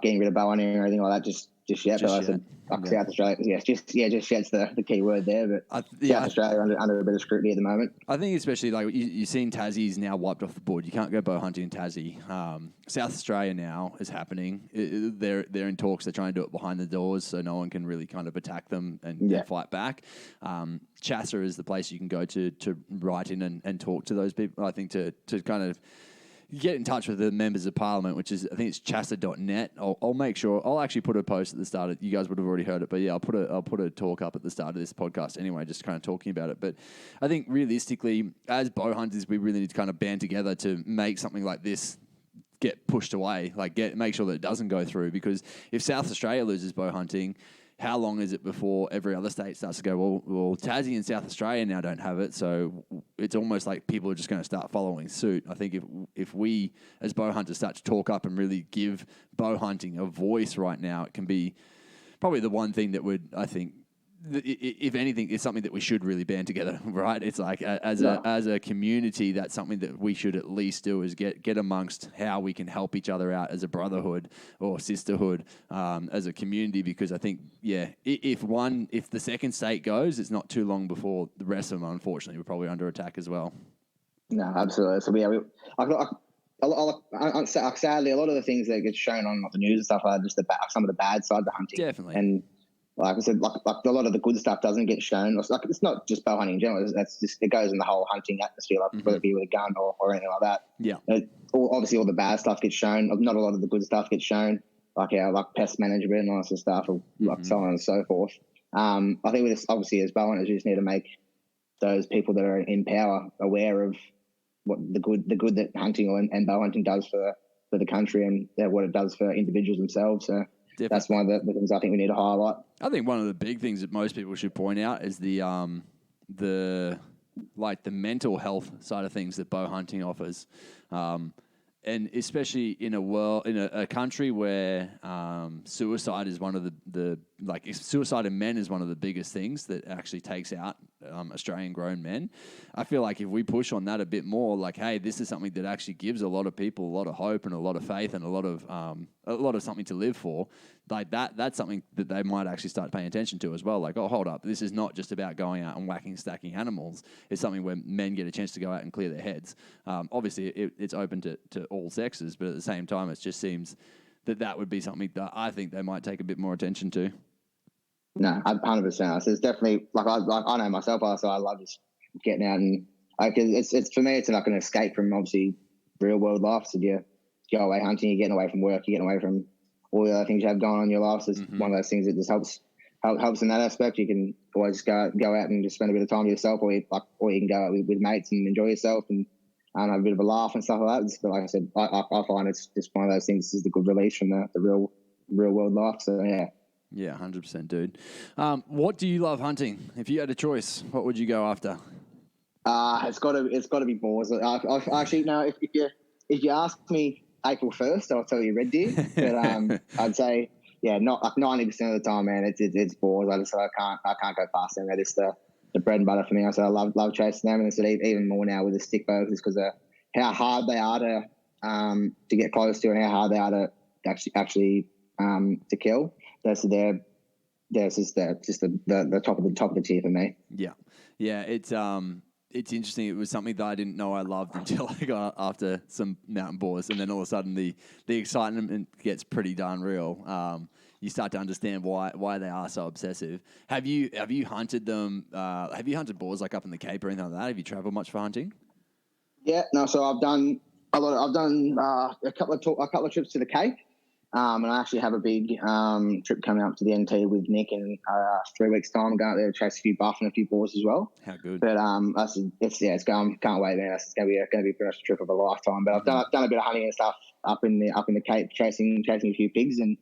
Speaker 3: getting rid of bow hunting or anything like that just yet. South Australia, just yet's the key word there. But South Australia under a bit of scrutiny at the moment.
Speaker 2: I think especially you've seen Tassie's now wiped off the board. You can't go bow hunting in Tassie. South Australia now is happening. They're in talks. They're trying to do it behind the doors so no one can really kind of attack them and fight back. Chassa is the place you can go to write in and talk to those people. I think to kind of get in touch with the members of parliament, which is, I think it's chassa.net. I'll make sure, I'll actually put a post at the start. You guys would have already heard it, but yeah, I'll put a talk up at the start of this podcast anyway, just kind of talking about it. But I think realistically, as bow hunters, we really need to kind of band together to make something like this get pushed away, make sure that it doesn't go through. Because if South Australia loses bow hunting, how long is it before every other state starts to go, well, Tassie and South Australia now don't have it, so it's almost like people are just going to start following suit. I think if we, as bow hunters, start to talk up and really give bow hunting a voice right now, it can be probably the one thing that would, I think, if anything, it's something that we should really band together, right? It's as a community, that's something that we should at least do, is get amongst how we can help each other out as a brotherhood or sisterhood, as a community. Because I think, if the second state goes, it's not too long before the rest of them, unfortunately, we're probably under attack as well.
Speaker 3: No, absolutely. So sadly, a lot of the things that get shown on the news and stuff are just some of the bad side of the hunting.
Speaker 2: Definitely.
Speaker 3: And like I said, a lot of the good stuff doesn't get shown. It's not just bow hunting in general. It goes in the whole hunting atmosphere, whether it be with a gun or anything like that.
Speaker 2: Yeah.
Speaker 3: Obviously, all the bad stuff gets shown. Not a lot of the good stuff gets shown, like pest management and all that sort of stuff, or so on and so forth. I think obviously as bow hunters, you just need to make those people that are in power aware of what the good that hunting and bow hunting does for the country, and what it does for individuals themselves. So. Definitely. That's one of the things I think we need to highlight.
Speaker 2: I think one of the big things that most people should point out is the mental health side of things that bow hunting offers, and especially in a country where suicide is one of the suicide in men is one of the biggest things that actually takes out Australian grown men. I feel like if we push on that a bit more, hey, this is something that actually gives a lot of people a lot of hope and a lot of faith and a lot of something to live for. That's something that they might actually start paying attention to as well. Oh, hold up, this is not just about going out and whacking, stacking animals. It's something where men get a chance to go out and clear their heads. Obviously, it's open to all sexes, but at the same time, it just seems that would be something that I think they might take a bit more attention to.
Speaker 3: No, 100%. So it's definitely I know myself. So I love just getting out and it's for me, it's like an escape from obviously real world life. So you go away hunting, you're getting away from work, you're getting away from all the other things you have going on in your life. So it's one of those things that just helps in that aspect. You can always just go out and just spend a bit of time with yourself, or you can go out with mates and enjoy yourself and have a bit of a laugh and stuff like that. But like I said, I find it's just one of those things. This is the good release from the real world life. So yeah.
Speaker 2: Yeah, 100%, dude. What do you love hunting? If you had a choice, what would you go after?
Speaker 3: It's got to be boars. Actually, no. If you ask me April 1st, I'll tell you red deer. But I'd say not like 90% of the time, man. It's boars. I can't go past them. They're just the bread and butter for me. I said I love chasing them, and I said even more now with the stick bows, just because of how hard they are to get close to, and how hard they are to actually to kill. That's just the top of the tier for me.
Speaker 2: Yeah. It's interesting. It was something that I didn't know I loved until I got after some mountain boars, and then all of a sudden the excitement gets pretty darn real. You start to understand why they are so obsessive. Have you hunted them? Have you hunted boars like up in the Cape or anything like that? Have you traveled much for hunting?
Speaker 3: Yeah, no. So I've done a couple of trips to the Cape. And I actually have a big trip coming up to the NT with Nick in 3 weeks' time. I'm going out there to chase a few buff and a few boars as well.
Speaker 2: How good!
Speaker 3: But it's going. Can't wait, man. It's going to be pretty much a trip of a lifetime. But I've done a bit of hunting and stuff up in the Cape, chasing a few pigs. And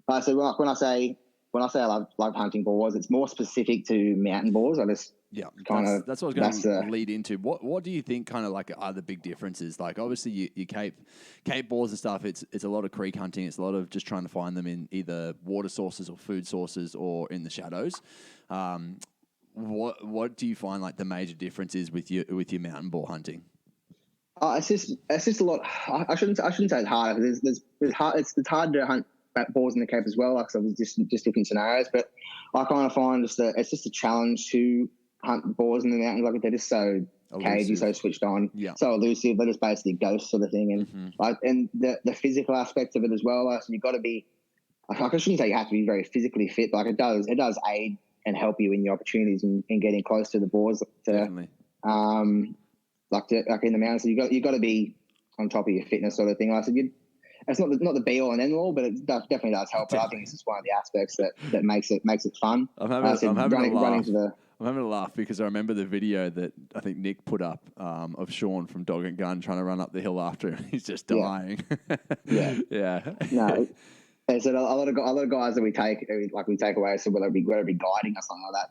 Speaker 3: like I said, when I say I love hunting boars, it's more specific to mountain boars. I just
Speaker 2: that's what I was going to lead into. What do you think kind of like are the big differences? Like obviously you Cape boars and stuff, it's a lot of creek hunting, it's a lot of just trying to find them in either water sources or food sources or in the shadows. What do you find like the major difference is with your mountain boar hunting?
Speaker 3: It's just a lot. I shouldn't say it's hard. It's hard to hunt boars in the Cape as well. Like so, just different scenarios. But I kind of find it's just a challenge to hunt boars in the mountains. Like they're just so cagey, so switched on, so elusive. They're just basically ghosts sort of thing. And and the physical aspects of it as well. Like, so you've got to be. I shouldn't say you have to be very physically fit, but like it does aid and help you in your opportunities in getting close to the boars.
Speaker 2: Definitely.
Speaker 3: Like in the mountains, so you got to be on top of your fitness sort of thing. Like I said, it's not the be all and end all, but it definitely does help. But I think it's just one of the aspects that makes it fun.
Speaker 2: I'm having a laugh because I remember the video that I think Nick put up of Sean from Dog and Gun trying to run up the hill after him. He's just dying. Yeah.
Speaker 3: No. And so a lot of guys that we take away, so whether it be guiding or something like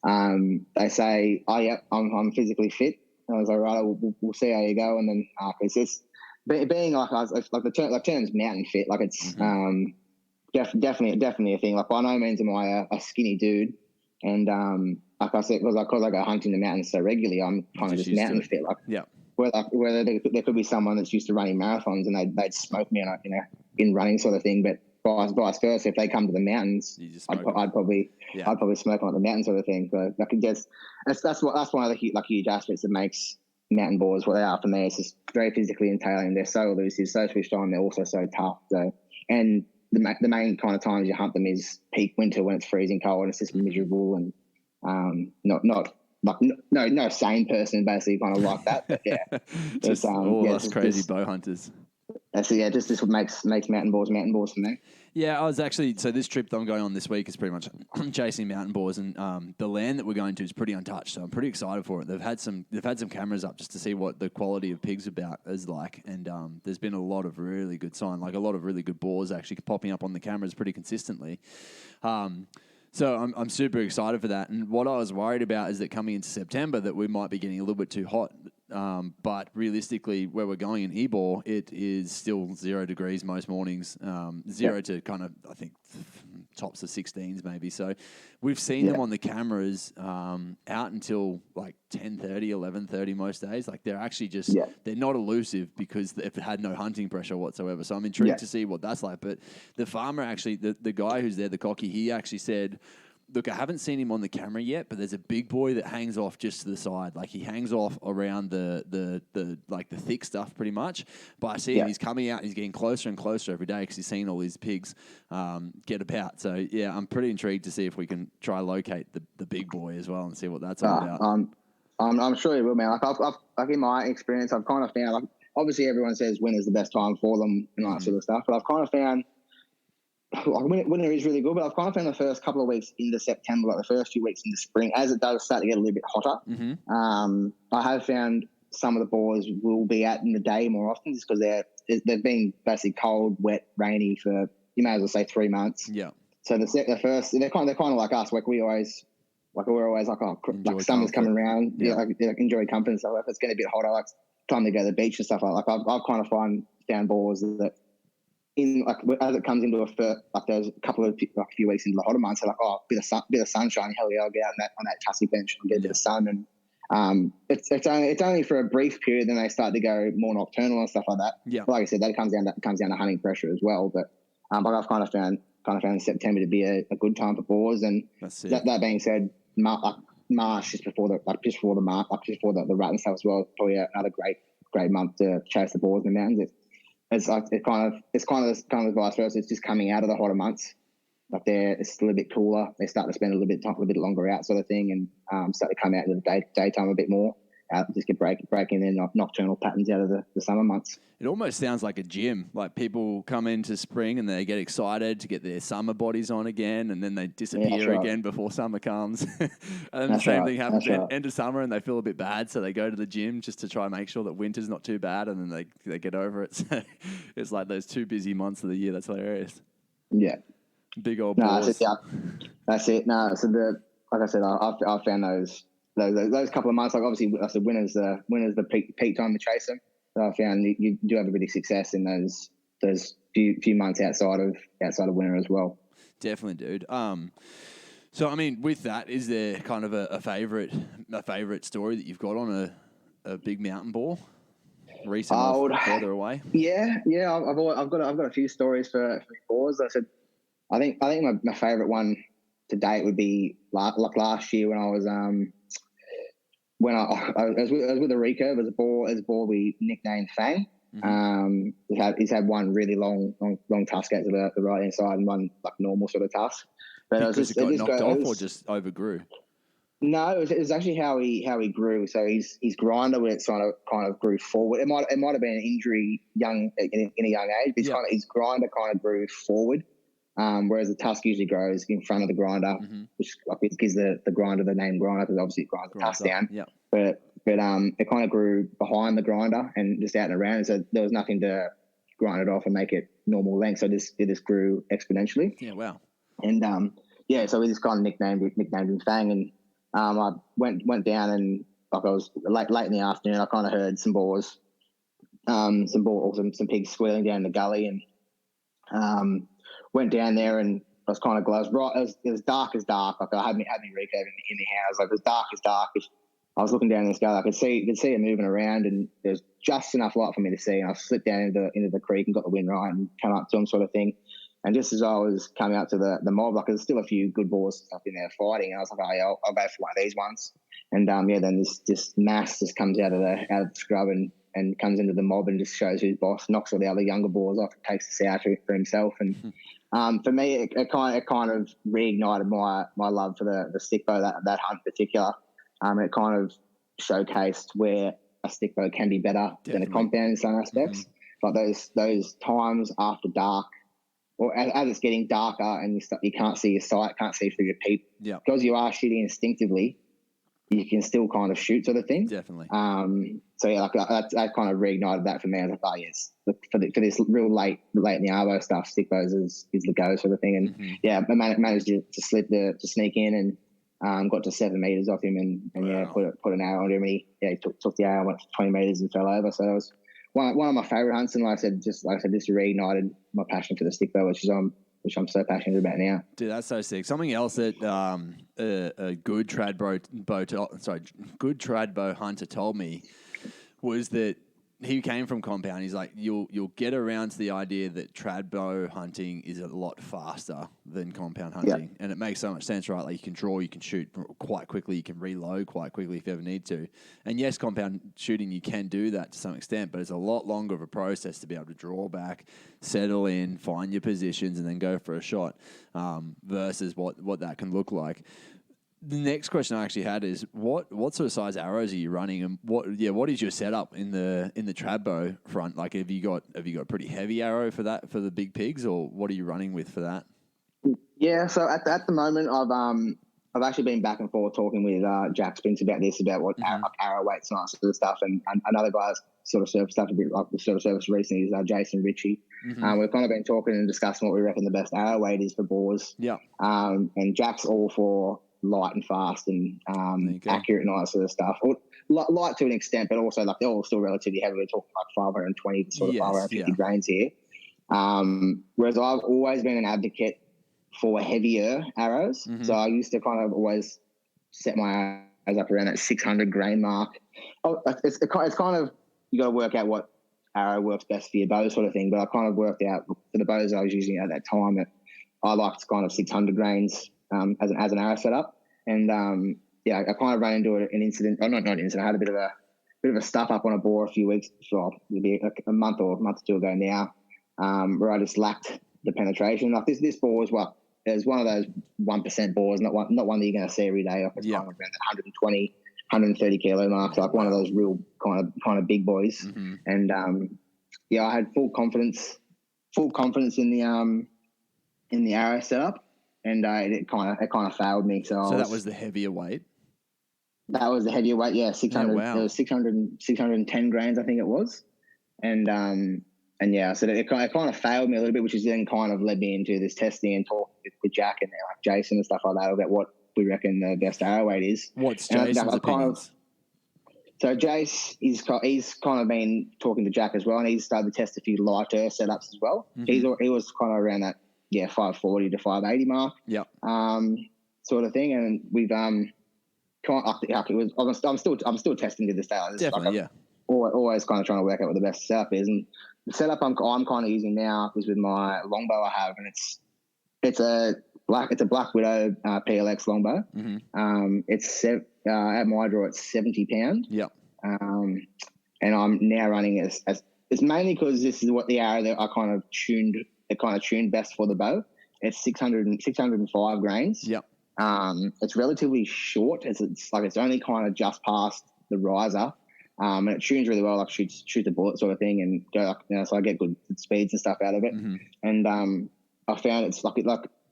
Speaker 3: that, they say, "Oh yeah, I'm physically fit." And I was like, "Right, we'll see how you go." And then it's just being like the term's mountain fit. Like it's definitely a thing. Like by no means am I a skinny dude, and like I said, because I go hunting the mountains so regularly, I'm kind of just mountain fit. Like where there could be someone that's used to running marathons and they'd smoke me in running sort of thing, but vice versa. If they come to the mountains, I'd probably smoke them at the mountain sort of thing. So I can just that's one of the huge aspects that makes mountain boars what they are for me. It's just very physically entailing. They're so elusive, so switched on. They're also so tough. So, and the main kind of times you hunt them is peak winter when it's freezing cold and it's just miserable and no sane person basically kind of like that. But yeah,
Speaker 2: just all us crazy bow hunters.
Speaker 3: Just this what makes mountain boars for me.
Speaker 2: Yeah, I was actually, so this trip that I'm going on this week is pretty much chasing mountain boars, and the land that we're going to is pretty untouched, so I'm pretty excited for it. They've had some cameras up just to see what the quality of pigs is like, and there's been a lot of really good like a lot of really good boars actually popping up on the cameras pretty consistently. So I'm super excited for that. And what I was worried about is that coming into September that we might be getting a little bit too hot. But realistically, where we're going in Ebor, it is still 0 degrees most mornings, to kind of, I think, tops of 16s maybe. So we've seen them on the cameras out until like 10:30, 11:30 most days. Like they're actually just, they're not elusive because they've had no hunting pressure whatsoever. So I'm intrigued to see what that's like. But the farmer actually, the guy who's there, the cocky, he actually said, look, I haven't seen him on the camera yet, but there's a big boy that hangs off just to the side. Like he hangs off around the thick stuff pretty much. But I see him, he's coming out, he's getting closer and closer every day because he's seen all these pigs get about. So yeah, I'm pretty intrigued to see if we can try locate the big boy as well and see what that's all about.
Speaker 3: I'm sure he will, man. Like in my experience, I've kind of found, like, obviously everyone says winter's the best time for them and all that sort of stuff, but I've kind of found, like, winter is really good, but I've kind of found the first couple of weeks into September, like the first few weeks into spring, as it does start to get a little bit hotter, I have found some of the boars will be out in the day more often just because they've been basically cold, wet, rainy for, you may as well say, 3 months.
Speaker 2: Yeah.
Speaker 3: So the first, they're kind of like us. Like we're always like, oh, like summer's coming around. Yeah, like enjoy comfort and stuff. If it's getting a bit hotter, like time to go to the beach and stuff like that. I've kind of found boars that in, like, as it comes into like there's a couple of, like, a few weeks into the hotter months, they're like, oh, bit of sunshine. Hell yeah, I'll get out on that tussie bench and get a bit of sun. And it's only for a brief period, then they start to go more nocturnal and stuff like that. Yeah. Like I said, that comes down to hunting pressure as well. But I've kind of found September to be a good time for boars. And that being said, March just before the rut and stuff as well, probably another great month to chase the boars in the mountains. It's kind of vice versa. It's just coming out of the hotter months. Like it's a little bit cooler. They start to spend a little bit longer out, sort of thing, and start to come out in the daytime a bit more. Just get breaking their nocturnal patterns out of the summer months.
Speaker 2: It almost sounds like a gym. Like people come into spring and they get excited to get their summer bodies on again, and then they disappear again before summer comes. And then the same thing happens at end of summer, and they feel a bit bad, so they go to the gym just to try and make sure that winter's not too bad, and then they get over it. So it's like those 2 busy months of the year. That's hilarious.
Speaker 3: Yeah.
Speaker 2: Big old balls.
Speaker 3: That's it. No, so like I said, I found those couple of months, like obviously I said, winter's the peak time to chase them. So I found you do have a bit of success in those few months outside of winter as well.
Speaker 2: Definitely, dude. So I mean, with that, is there kind of a favorite story that you've got on a big mountain boar? Recent or further away?
Speaker 3: Yeah. I've got a few stories for boars. I said, I think my favorite one to date would be like last year when I was with a recurve. As a boar we nicknamed Fang. He's had one really long tusk out to the right hand side and one like normal sort of tusk. But
Speaker 2: it got knocked off or just overgrew?
Speaker 3: No, it was actually how he grew. So his grinder when it kind of grew forward. It might have been an injury in a young age. But his grinder kind of grew forward. Whereas the tusk usually grows in front of the grinder, which gives the grinder the name grinder because obviously it grinds the tusk down.
Speaker 2: Yep.
Speaker 3: But it kind of grew behind the grinder and just out and around, so there was nothing to grind it off and make it normal length. So it just grew exponentially.
Speaker 2: Yeah, wow.
Speaker 3: And so we just kind of nicknamed him Fang. And I went down and like I was late in the afternoon, I kind of heard some boars, some pigs squealing down the gully, and went down there and I was kind of close. Right, it was dark as dark. Like I had me recurve in the house. Like it was dark as dark. I was looking down this guy. I could see it moving around, and there's just enough light for me to see. And I slipped down into the creek and got the wind right and come up to him, sort of thing. And just as I was coming up to the mob, like there's still a few good boars up in there fighting. And I was like, oh yeah, I'll go for one of these ones. And then this mass just comes out of the scrub and comes into the mob and just shows who's boss, knocks all the other younger boars off, takes the sow for himself. And for me, it kind of reignited my love for the stick bow, that hunt in particular. It kind of showcased where a stick bow can be better than a compound in some aspects. Like those times after dark, or as it's getting darker and you can't see your sight, can't see through your peep. Yeah. Because you are shooting instinctively, you can still kind of shoot, sort of thing.
Speaker 2: Definitely.
Speaker 3: So yeah, like that kind of reignited that for me. I was like, oh yes, for this real late in the arvo stuff, stick bows is the go, sort of thing. And I managed to sneak in and got to 7 meters off him and put an arrow on him. And he took the arrow, went 20 meters and fell over. So that was one of my favorite hunts. And like I said, this reignited my passion for the stick bow, which I'm so passionate about now.
Speaker 2: Dude, that's so sick. Something else that a good trad bow hunter told me was that he came from compound. He's like, you'll get around to the idea that trad bow hunting is a lot faster than compound hunting. And it makes so much sense, right? Like you can draw, you can shoot quite quickly, you can reload quite quickly if you ever need to. And yes, compound shooting, you can do that to some extent, but it's a lot longer of a process to be able to draw back, settle in, find your positions, and then go for a shot versus what that can look like. The next question I actually had is what sort of size arrows are you running, and what is your setup in the trad bow front? Like, have you got a pretty heavy arrow for that, for the big pigs, or what are you running with for that?
Speaker 3: Yeah, so at the moment, I've actually been back and forth talking with Jack Spence about this, about what arrow weights and all that sort of stuff, and another guy's sort of service stuff a bit like the sort of service recently is Jason Ritchie. We've kind of been talking and discussing what we reckon the best arrow weight is for boars.
Speaker 2: Yeah.
Speaker 3: And Jack's all for light and fast and accurate and all that sort of stuff. Or, light to an extent, but also like they're all still relatively heavy. We're talking like 520 to sort of 550 grains here. Whereas I've always been an advocate for heavier arrows. So I used to kind of always set my arrows up around that 600 grain mark. It's kind of, you got to work out what arrow works best for your bow sort of thing. But I kind of worked out for the bows I was using at that time that I liked kind of 600 grains as an arrow setup. And I kind of ran into an incident. Oh, not an incident. I had a bit of a stuff up on a boar a few weeks, maybe a month or two ago now, where I just lacked the penetration. Like this boar is it's one of those 1% boars, not one that you're going to see every day. Like it's kind of around the 120, 130 kilo mark, like one of those real kind of big boys. And I had full confidence in the arrow setup, and it kind of failed me. So
Speaker 2: that was the heavier weight.
Speaker 3: That was the heavier weight, yeah. 600.
Speaker 2: Wow.
Speaker 3: It was 610 grains, I think it was, and so it kind of failed me a little bit, which is then kind of led me into this testing and talk with Jack and like Jason and stuff like that about what we reckon the best arrow weight is.
Speaker 2: What's Jason's opinions?
Speaker 3: So Jace, he's kind of been talking to Jack as well, and he's started to test a few lighter setups as well. He was kind of around that 540 to 580 mark, sort of thing, and we've I'm still testing to this day.
Speaker 2: Definitely,
Speaker 3: Always kind of trying to work out what the best setup is, and the setup I'm kind of using now is with my longbow I have, and it's a Black Widow PLX longbow. It's at my draw it's 70 pound. And I'm now running as it's mainly because this is what the arrow that I kind of tuned best for the bow. It's 605 grains. It's relatively short. It's only kind of just past the riser. And it tunes really well, like shoots a bullet sort of thing, and go so I get good speeds and stuff out of it. And I found it's like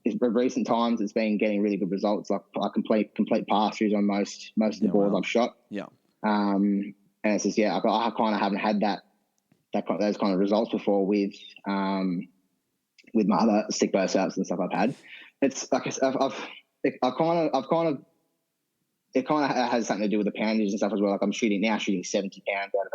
Speaker 3: in recent times it's been getting really good results. Like I complete pass-throughs on most of the boars I've shot. And it's just I kind of haven't had those kind of results before with my other stick bow setups and stuff I've had. It's like it kind of has something to do with the poundage and stuff as well. Like I'm shooting 70 pounds out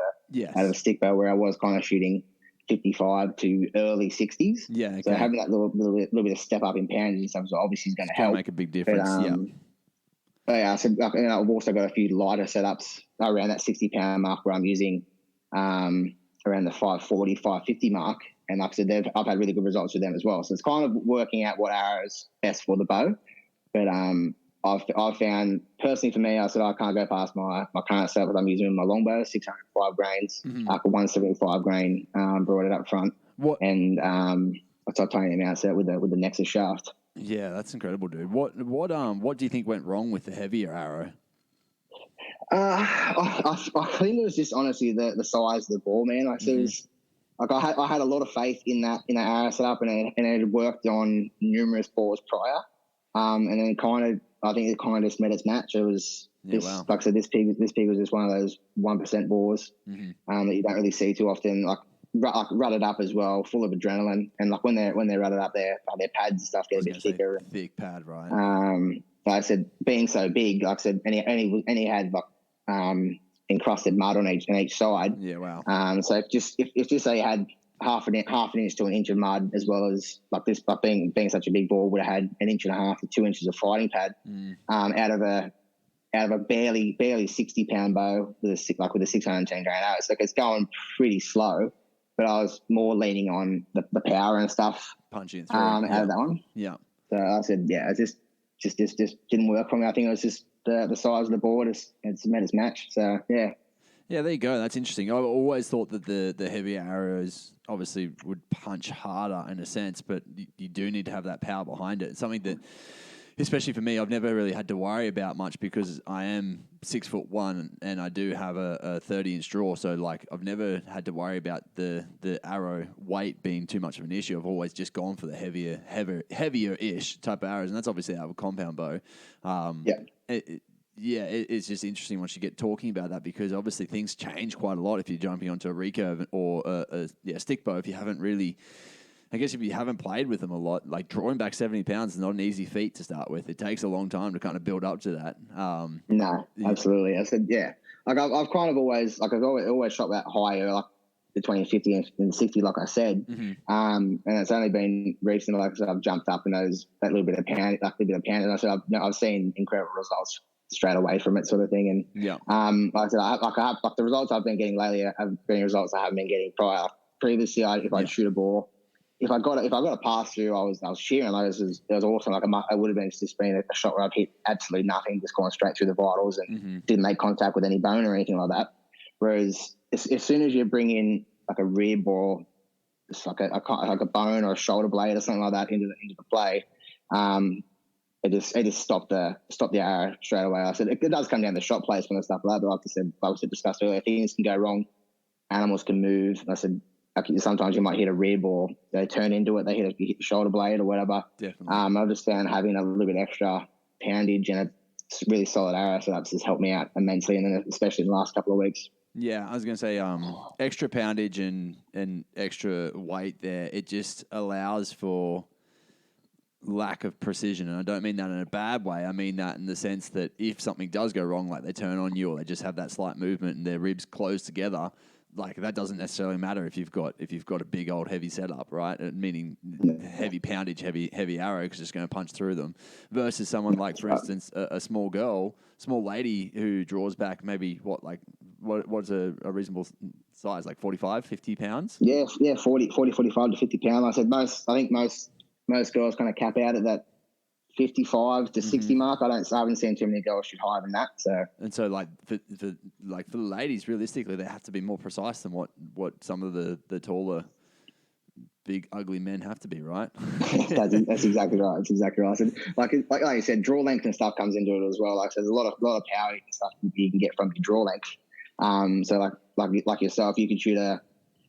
Speaker 3: of a stick bow, where I was kind of shooting 55 to early 60s. So having that little bit of step up in poundage and stuff obviously is going to help.
Speaker 2: Make a big difference.
Speaker 3: So I've also got a few lighter setups around that 60 pound mark where I'm using around the 540, 550 mark. And like I said, I've had really good results with them as well. So it's kind of working out what arrow's best for the bow. But I've found personally for me, I said I can't go past my current setup that I'm using with my longbow, 605 grains, for 175 grain, brought it up front. And I started playing them out set with the Nexus shaft.
Speaker 2: Yeah, that's incredible, dude. What do you think went wrong with the heavier arrow?
Speaker 3: I think it was just honestly the size of the ball, man. Like it was, like I had a lot of faith in that arrow setup, and it had worked on numerous balls prior. And then I think it kind of just met its match. It was like I said, this pig was just one of those 1% boars that you don't really see too often. Like rutted up as well, full of adrenaline, and like when they're rutted up, their pads and stuff get a bit thicker.
Speaker 2: Thick pad, right?
Speaker 3: Like I said, being so big, like I said, and he had like encrusted mud on each side.
Speaker 2: Yeah, wow.
Speaker 3: So if just say you had half an inch to an inch of mud, as well as like this, but being such a big ball, would have had 1.5 inches to 2 inches of fighting pad out of a barely 60 pound bow with a 610 grain arrow. So it's going pretty slow, but I was more leaning on the power and stuff
Speaker 2: punching through
Speaker 3: out of that one.
Speaker 2: Yeah.
Speaker 3: So I said, it just didn't work for me. I think it was just the size of the board. It's met its match. So yeah.
Speaker 2: Yeah, there you go. That's interesting. I always thought that the heavier arrows obviously would punch harder in a sense, but you do need to have that power behind it. It's something that especially for me, I've never really had to worry about much because I am 6'1" and I do have a 30-inch draw. So like I've never had to worry about the arrow weight being too much of an issue. I've always just gone for the heavier-ish type of arrows, and that's obviously out of a compound bow. It's just interesting once you get talking about that because obviously things change quite a lot if you're jumping onto a recurve or a stick bow. If you haven't really, I guess if you haven't played with them a lot, like drawing back 70 pounds is not an easy feat to start with. It takes a long time to kind of build up to that.
Speaker 3: No, absolutely. I said, yeah. Like I've kind of always, like I've always shot that higher, like between 50 and 60, like I said. And it's only been recently, like I said, I've jumped up and that little bit of pound, and I said, I've seen incredible results straight away from it, sort of thing. And like I said, like the results I've been getting lately have been results I haven't been getting prior. Previously, if I'd shoot a ball, if I got a pass through, I was cheering. Like it was awesome. Like it would have been just been a shot where I'd hit absolutely nothing, just going straight through the vitals and didn't make contact with any bone or anything like that. Whereas as soon as you bring in like a rib or just like a bone or a shoulder blade or something like that into the play, it just stopped the arrow straight away. I said it does come down to shot placement and stuff like that. But like I discussed earlier, things can go wrong. Animals can move. And I said sometimes you might hit a rib or they turn into it. They hit the shoulder blade or whatever.
Speaker 2: Definitely.
Speaker 3: I've just found having a little bit extra poundage and a really solid arrow setups has helped me out immensely, and then especially in the last couple of weeks.
Speaker 2: Yeah, I was going to say extra poundage and extra weight there. It just allows for lack of precision, and I don't mean that in a bad way. I mean that in the sense that if something does go wrong, like they turn on you or they just have that slight movement and their ribs close together, like that doesn't necessarily matter if you've got a big old heavy setup, right? Meaning heavy poundage, heavy arrow, because it's going to punch through them. Versus someone like, for instance, a small lady who draws back maybe what's a reasonable size, like 45, 50 pounds?
Speaker 3: Yeah, 40, 45 to 50 pounds. I said I think most girls kind of cap out at that 55 to 60 mark. I haven't seen too many girls shoot higher than that.
Speaker 2: So like for the ladies, realistically, they have to be more precise than what some of the taller, big, ugly men have to be, right?
Speaker 3: That's exactly right. That's exactly right. So like you said, draw length and stuff comes into it as well. Like so there's a lot of power and stuff you can get from your draw length. So like yourself, you could shoot a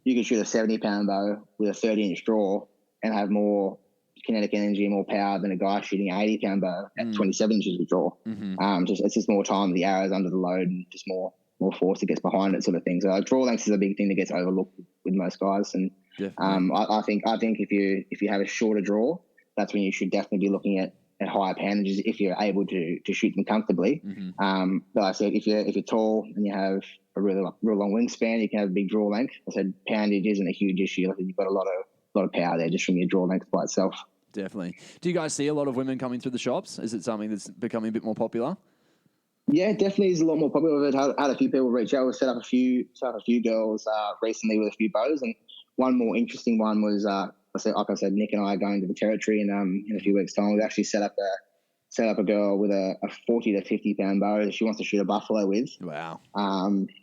Speaker 3: 70-pound bow with a 30-inch draw and have more kinetic energy, more power than a guy shooting an 80-pound bow at 27 inches of draw. It's just more time. The arrow's under the load and just more force that gets behind it, sort of thing. So draw length is a big thing that gets overlooked with most guys. And I think if you have a shorter draw, that's when you should definitely be looking at higher poundages if you're able to shoot them comfortably. But I said if you're tall and you have a real long wingspan, you can have a big draw length. I said poundage isn't a huge issue. Like you've got a lot of power there just from your draw length by itself.
Speaker 2: Definitely. Do you guys see a lot of women coming through the shops? Is it something that's becoming a bit more popular?
Speaker 3: Yeah, definitely is a lot more popular. We've had a few people reach out. We've set up a few girls recently with a few bows, and one more interesting one was like I said, Nick and I are going to the territory in a few weeks' time. We've actually set up a girl with a 40 to 50-pound bow that she wants to shoot a buffalo with.
Speaker 2: Wow.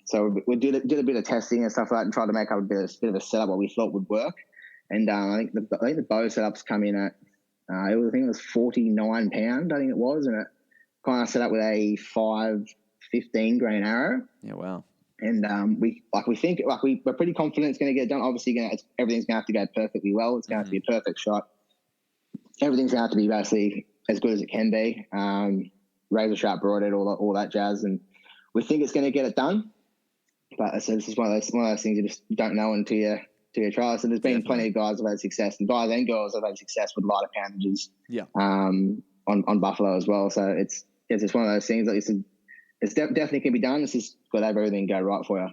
Speaker 3: So we did a bit of testing and stuff like that and tried to make up a bit of a setup what we thought would work. And I think the bow setups come in at I think it was 49 pound. I think it was, and it kind of set up with a 5-15 grain arrow.
Speaker 2: Yeah, wow.
Speaker 3: And we're pretty confident it's going to get done. Obviously, everything's going to have to go perfectly well. It's going to have to be a perfect shot. Everything's going to have to be basically as good as it can be. Razor sharp broadhead, all that jazz, and we think it's going to get it done. But this is one of those things you just don't know until you try. So there's been plenty of guys who've had success, and guys and girls have had success with lighter poundages. Yeah. On buffalo as well. So it's just one of those things that it's definitely can be done. It's just got to have everything go right for you.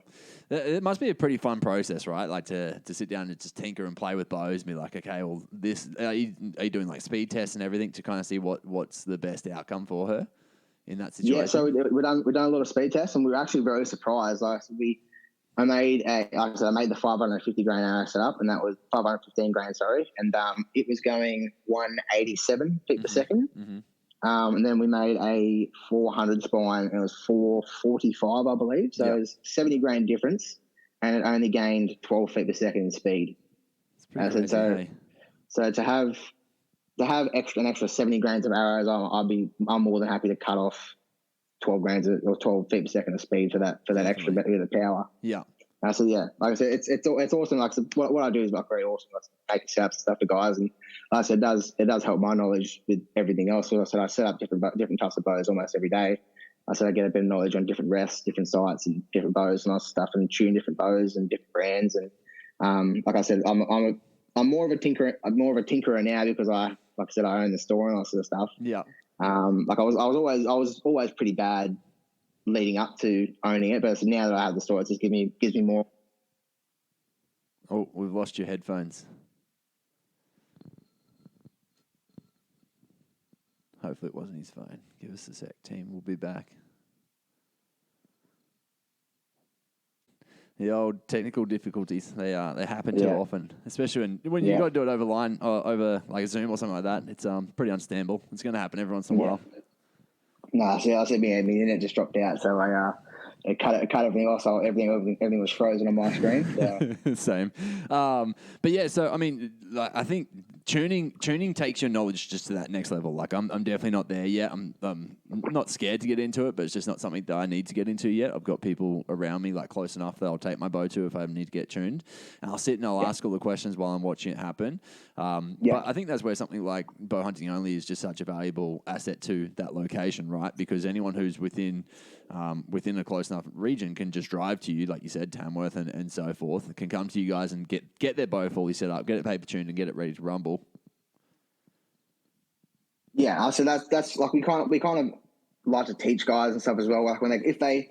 Speaker 2: It must be a pretty fun process, right? Like to sit down and just tinker and play with bows and be like, okay, well, this are you doing like speed tests and everything to kind of see what's the best outcome for her in that situation?
Speaker 3: Yeah, so we've done a lot of speed tests, and we were actually very surprised. I made the 550 grain arrow setup, and that was 515 grain, sorry, and it was going 187 feet per second. And then we made a 400 spine, and it was 445, I believe. So it was 70 grain difference, and it only gained 12 feet per second in speed.
Speaker 2: It's pretty crazy,
Speaker 3: so to have to have an extra 70 grains of arrows, I'm more than happy to cut off 12 grains or 12 feet per second of speed for that extra bit of power.
Speaker 2: Yeah.
Speaker 3: So yeah, like I said, it's awesome. Like what I do is like very awesome. Like make setups and stuff for guys, and like I said, it does help my knowledge with everything else. So I said I set up different types of bows almost every day. I said I get a bit of knowledge on different rests, different sights, and different bows and all stuff, and tune different bows and different brands. And like I said, I'm more of a tinkerer. I'm more of a tinkerer now because I own the store and all sort of stuff.
Speaker 2: Yeah.
Speaker 3: Like I was always pretty bad leading up to owning it, but now that I have the store, it just gives me more.
Speaker 2: Oh, we've lost your headphones. Hopefully it wasn't his phone. Give us a sec, team. We'll be back. The old technical difficulties, they happen too often, especially when you got to do it over line or over like a Zoom or something like that. It's pretty understandable. It's going to happen every once in a while.
Speaker 3: No, see, I said, the internet just dropped out, so it cut everything off. So everything was frozen on my screen. So.
Speaker 2: Same, but yeah. So I mean, like, I think tuning takes your knowledge just to that next level. Like I'm definitely not there yet. I'm not scared to get into it, but it's just not something that I need to get into yet. I've got people around me like close enough that I'll take my bow to if I need to get tuned, and I'll sit and I'll ask all the questions while I'm watching it happen. But I think that's where something like bow hunting only is just such a valuable asset to that location, right? Because anyone who's within a close enough region can just drive to you, like you said, Tamworth and so forth, can come to you guys and get their bow fully set up, get it paper tuned, and get it ready to rumble.
Speaker 3: Yeah, so that's like we kind of like to teach guys and stuff as well. Like when if they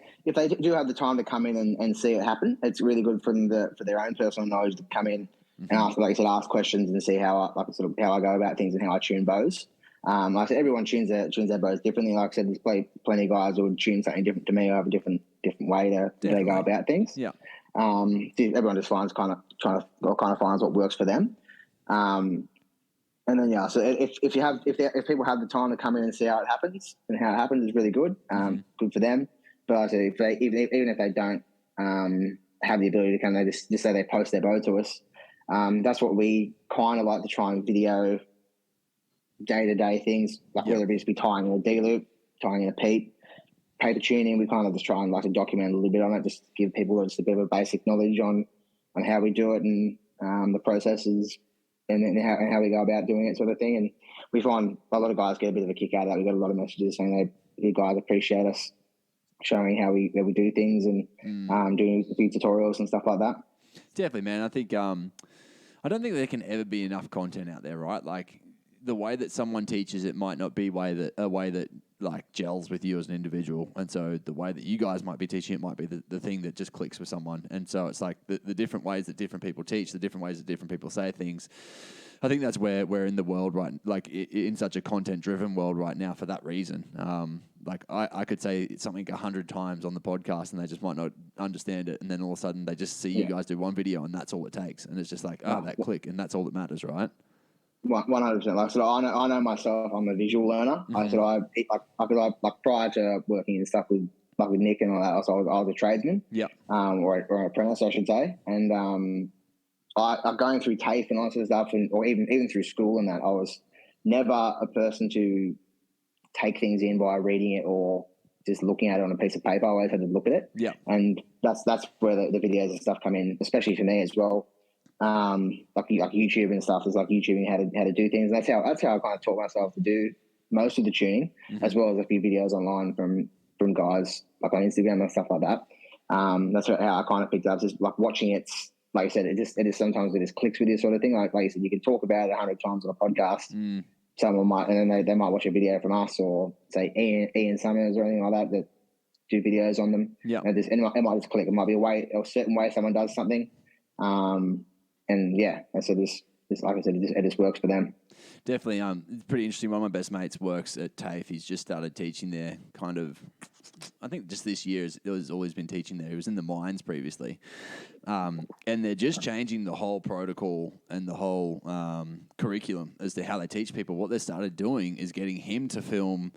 Speaker 3: do have the time to come in and see it happen, it's really good for them for their own personal knowledge to come in and ask questions and see how I go about things and how I tune bows. Like I said, everyone tunes their bows differently. Like I said, there's plenty of guys who would tune something different to me or have a different way to they go about things.
Speaker 2: Yeah.
Speaker 3: Everyone just finds finds what works for them. And then so if people have the time to come in and see how it happens and how it happens is really good. Good for them. But I said even if they don't have the ability to come, they just say they post their bow to us. That's what we kind of like to try and video day-to-day things, like whether it be tying in a D-loop, tying in a peep, paper tuning. We kind of just try and like to document a little bit on it, just to give people just a bit of a basic knowledge on how we do it and the processes and how we go about doing it, sort of thing. And we find a lot of guys get a bit of a kick out of that. We got a lot of messages saying you guys appreciate us showing how we do things and doing a few tutorials and stuff like that.
Speaker 2: Definitely, man. I think I don't think there can ever be enough content out there, right? Like the way that someone teaches it might not be a way that like gels with you as an individual, and so the way that you guys might be teaching it might be the thing that just clicks with someone. And so it's like the different ways that different people teach, the different ways that different people say things. I think that's where we're in the world in such a content-driven world right now for that reason. Like I could say something 100 times on the podcast and they just might not understand it, and then all of a sudden they just see you guys do one video and that's all it takes, and it's just like that click, and that's all that matters, right?
Speaker 3: 100%. Like so, I know myself. I'm a visual learner. I prior to working and stuff with Nick and all that, I was a tradesman.
Speaker 2: Yeah.
Speaker 3: Or an apprentice, I should say. And I'm going through TAFE and all that sort of stuff, or even through school and that, I was never a person to take things in by reading it or just looking at it on a piece of paper. I always had to look at it.
Speaker 2: Yeah.
Speaker 3: And that's where the videos and stuff come in, especially for me as well. Like YouTube and stuff is like YouTubing how to do things. And that's how I kind of taught myself to do most of the tuning, as well as a few videos online from guys like on Instagram and stuff like that. That's how I kind of picked up, just like watching it. Like I said, it just sometimes it just clicks with you, sort of thing. Like you said, you can talk about it 100 times on a podcast. Someone might, and then they might watch a video from us or say Ian Summers or anything like that do videos on them.
Speaker 2: Yeah,
Speaker 3: and it might just click. It might be a certain way someone does something. And yeah, so this like I said, it just works for them.
Speaker 2: Definitely. It's pretty interesting. One of my best mates works at TAFE. He's just started teaching there kind of, I think just this year has always been teaching there. He was in the mines previously. And they're just changing the whole protocol and the whole curriculum as to how they teach people. What they started doing is getting him to film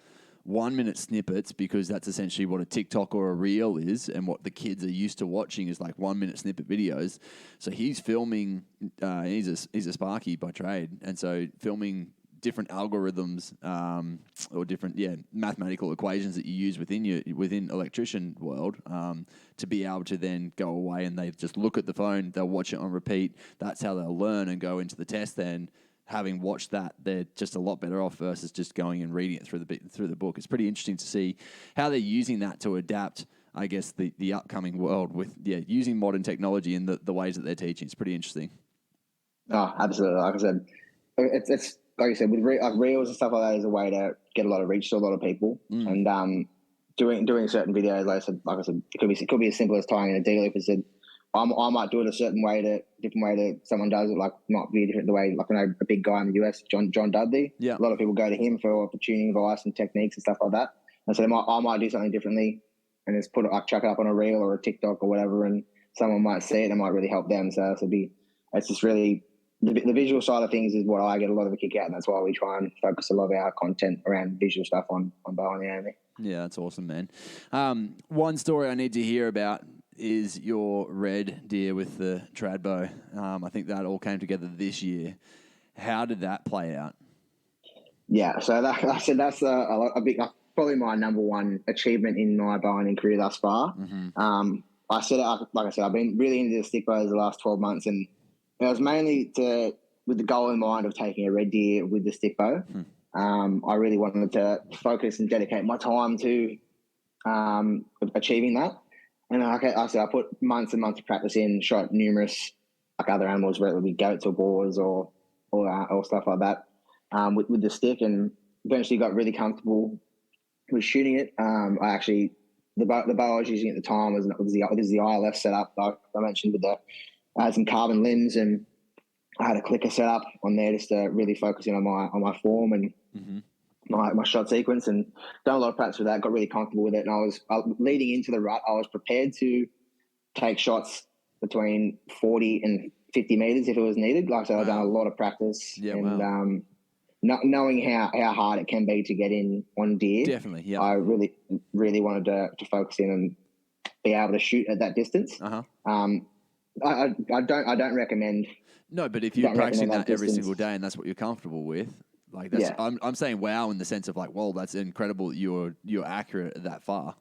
Speaker 2: 1-minute snippets, because that's essentially what a TikTok or a reel is, and what the kids are used to watching is like 1-minute snippet videos. So he's filming, he's a Sparky by trade, and so filming different algorithms or different mathematical equations that you use within electrician world to be able to then go away and they just look at the phone, they'll watch it on repeat. That's how they'll learn and go into the test. Then having watched that, they're just a lot better off versus just going and reading it through the book. It's pretty interesting to see how they're using that to adapt, I guess, the upcoming world with using modern technology in the ways that they're teaching. It's pretty interesting.
Speaker 3: Oh, absolutely. Like I said, it's like you said, with reels and stuff like that is a way to get a lot of reach to a lot of people. And doing certain videos, like I said, it could be as simple as tying in a dealer. If it said I might do it a different way to someone does it, like might be different the way, like I know a big guy in the US, John Dudley.
Speaker 2: Yeah.
Speaker 3: A lot of people go to him for tuning advice and techniques and stuff like that. And so I might do something differently and just chuck it up on a reel or a TikTok or whatever, and someone might see it and it might really help them. So it's just really the visual side of things is what I get a lot of a kick out, and that's why we try and focus a lot of our content around visual stuff on Bowhunting only.
Speaker 2: Yeah, that's awesome, man. One story I need to hear about is your red deer with the trad bow. I think that all came together this year. How did that play out?
Speaker 3: Yeah, so that's a big, probably my number one achievement in my bowhunting career thus far.
Speaker 2: Mm-hmm.
Speaker 3: I set it up, like I said, I've been really into the stick bows the last 12 months, and it was mainly with the goal in mind of taking a red deer with the stick bow. I really wanted to focus and dedicate my time to achieving that. And like I said, I put months and months of practice in, shot numerous other animals, whether it be goats or boars or stuff like that, with the stick, and eventually got really comfortable with shooting it. The bow I was using at the time was the ILF setup, like I mentioned, with I had some carbon limbs, and I had a clicker set up on there just to really focus in on my form and my shot sequence, and done a lot of practice with that. Got really comfortable with it, and I was leading into the rut. I was prepared to take shots between 40 and 50 meters if it was needed. Like I said, I've done a lot of practice, knowing how hard it can be to get in on deer.
Speaker 2: Definitely, yeah.
Speaker 3: I really, really wanted to focus in and be able to shoot at that distance. I don't recommend.
Speaker 2: No, but if you're practicing that every single day and that's what you're comfortable with, like that's, I'm saying wow in the sense of like, well, that's incredible that you're accurate that far.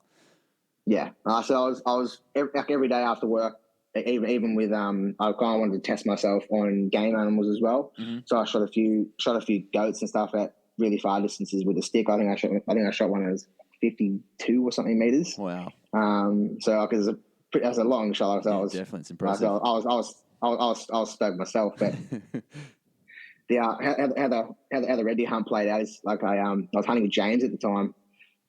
Speaker 2: Yeah.
Speaker 3: So I was every day after work, even with I kind of wanted to test myself on game animals as well. So I shot a few goats and stuff at really far distances with a stick. I think I shot one that was 52 or something meters.
Speaker 2: Wow.
Speaker 3: So because that's a long shot. So
Speaker 2: definitely, it's impressive.
Speaker 3: I was stoked myself, but how the red deer hunt played out is like I was hunting with James at the time,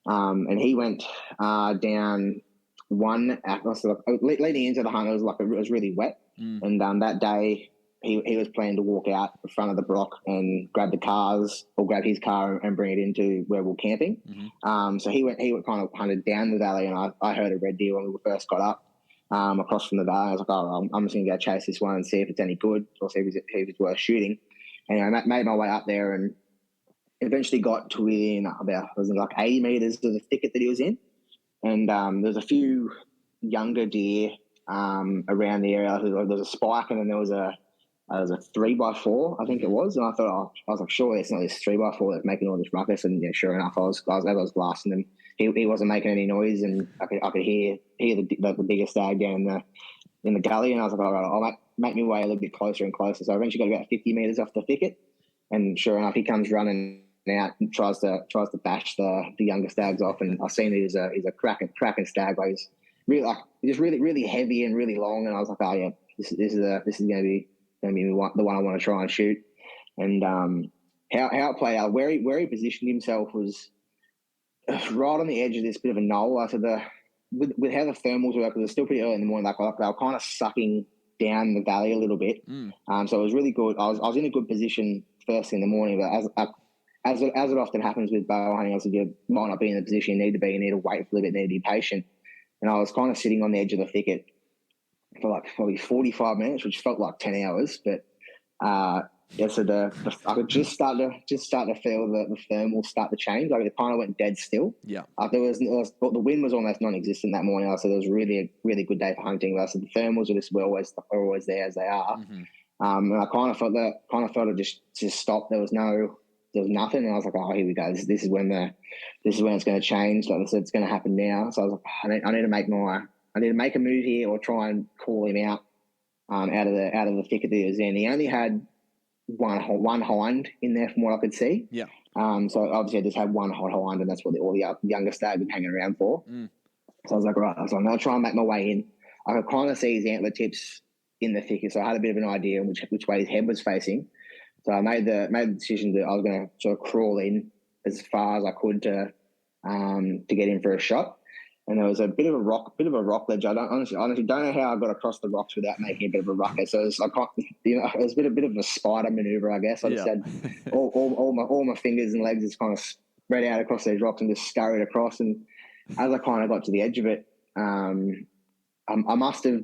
Speaker 3: and he went down one leading into the hunt. It was really wet, and that day he was planning to walk out the front of the block and grab his car and bring it into where we're camping. So he went kind of hunted down the valley, and I heard a red deer when we first got up. Across from the valley. I was like, I'm just going to go chase this one and see if it's any good, or see if it's worth shooting. And I made my way up there and eventually got to within about 80 meters of the thicket that he was in. And there's a few younger deer around the area. There was a spike, and then there was a 3x4, I think it was. And I thought, I was like, sure, it's not this 3x4 that's making all this ruckus. And yeah, sure enough, as I was blasting him, he wasn't making any noise, and I could hear the bigger stag down in the gully. And I was like, all right, I'll make my way a little bit closer and closer. So I eventually got about 50 meters off the thicket, and sure enough, he comes running out and tries to bash the younger stags off. And I seen he's a cracking stag. Like he's really heavy and really long. And I was like, oh yeah, this is going to be the one I want to try and shoot. And how it played out, where he positioned himself was right on the edge of this bit of a knoll. I said with how the thermals work, because it was still pretty early in the morning, like they were kind of sucking down the valley a little bit. So it was really good. I was in a good position first thing in the morning, but as it often happens with bow hunting, you might not be in the position you need to be. You need to wait for a little bit, you need to be patient. And I was kind of sitting on the edge of the thicket for like probably 45 minutes, which felt like 10 hours. But so I could just start to feel the thermals start to change. Like it kind of went dead still. Yeah. The wind was almost non-existent that morning. So it was really a really good day for hunting. So the thermals were always there as they are. And I kind of felt it just stopped. There was no was nothing, and I was like, oh, here we go. This is when it's going to change. Like I said, it's going to happen now. So I was like, I need to make a move here or try and call him out out of the thicket that he was in. He only had one hind in there from what I could see.
Speaker 2: Yeah.
Speaker 3: So obviously I just had one hot hind, and that's what all the younger stags been hanging around for. So I was like, right, I'm going to try and make my way in. I could kind of see his antler tips in the thicket, so I had a bit of an idea on which way his head was facing. So I made the decision that I was going to sort of crawl in as far as I could to get in for a shot. And there was a bit of a rock ledge. I honestly don't know how I got across the rocks without making a bit of a ruckus. So it was it was a bit of a spider maneuver, I guess. I just had all my fingers and legs just kind of spread out across these rocks and just scurried across. And as I kind of got to the edge of it, I must have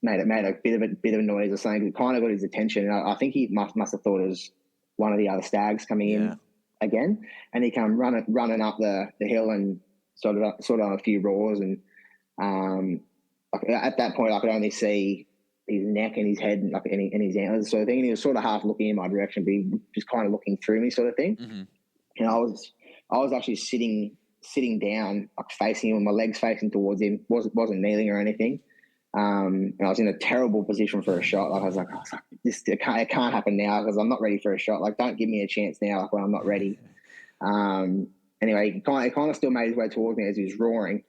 Speaker 3: made a bit of a noise or something. It kind of got his attention. And I think he must have thought it was one of the other stags coming in again. And he came running up the hill and sort of on a few roars. And at that point, I could only see his neck and his head and his antlers sort of thing. And he was sort of half looking in my direction, but he was just kind of looking through me sort of thing.
Speaker 2: Mm-hmm.
Speaker 3: And I was actually sitting down, like facing him, with my legs facing towards him. Wasn't kneeling or anything. And I was in a terrible position for a shot. Like I was like, it can't happen now because I'm not ready for a shot. Like, don't give me a chance now, like when I'm not ready. Anyway, he kind of still made his way towards me as he was roaring,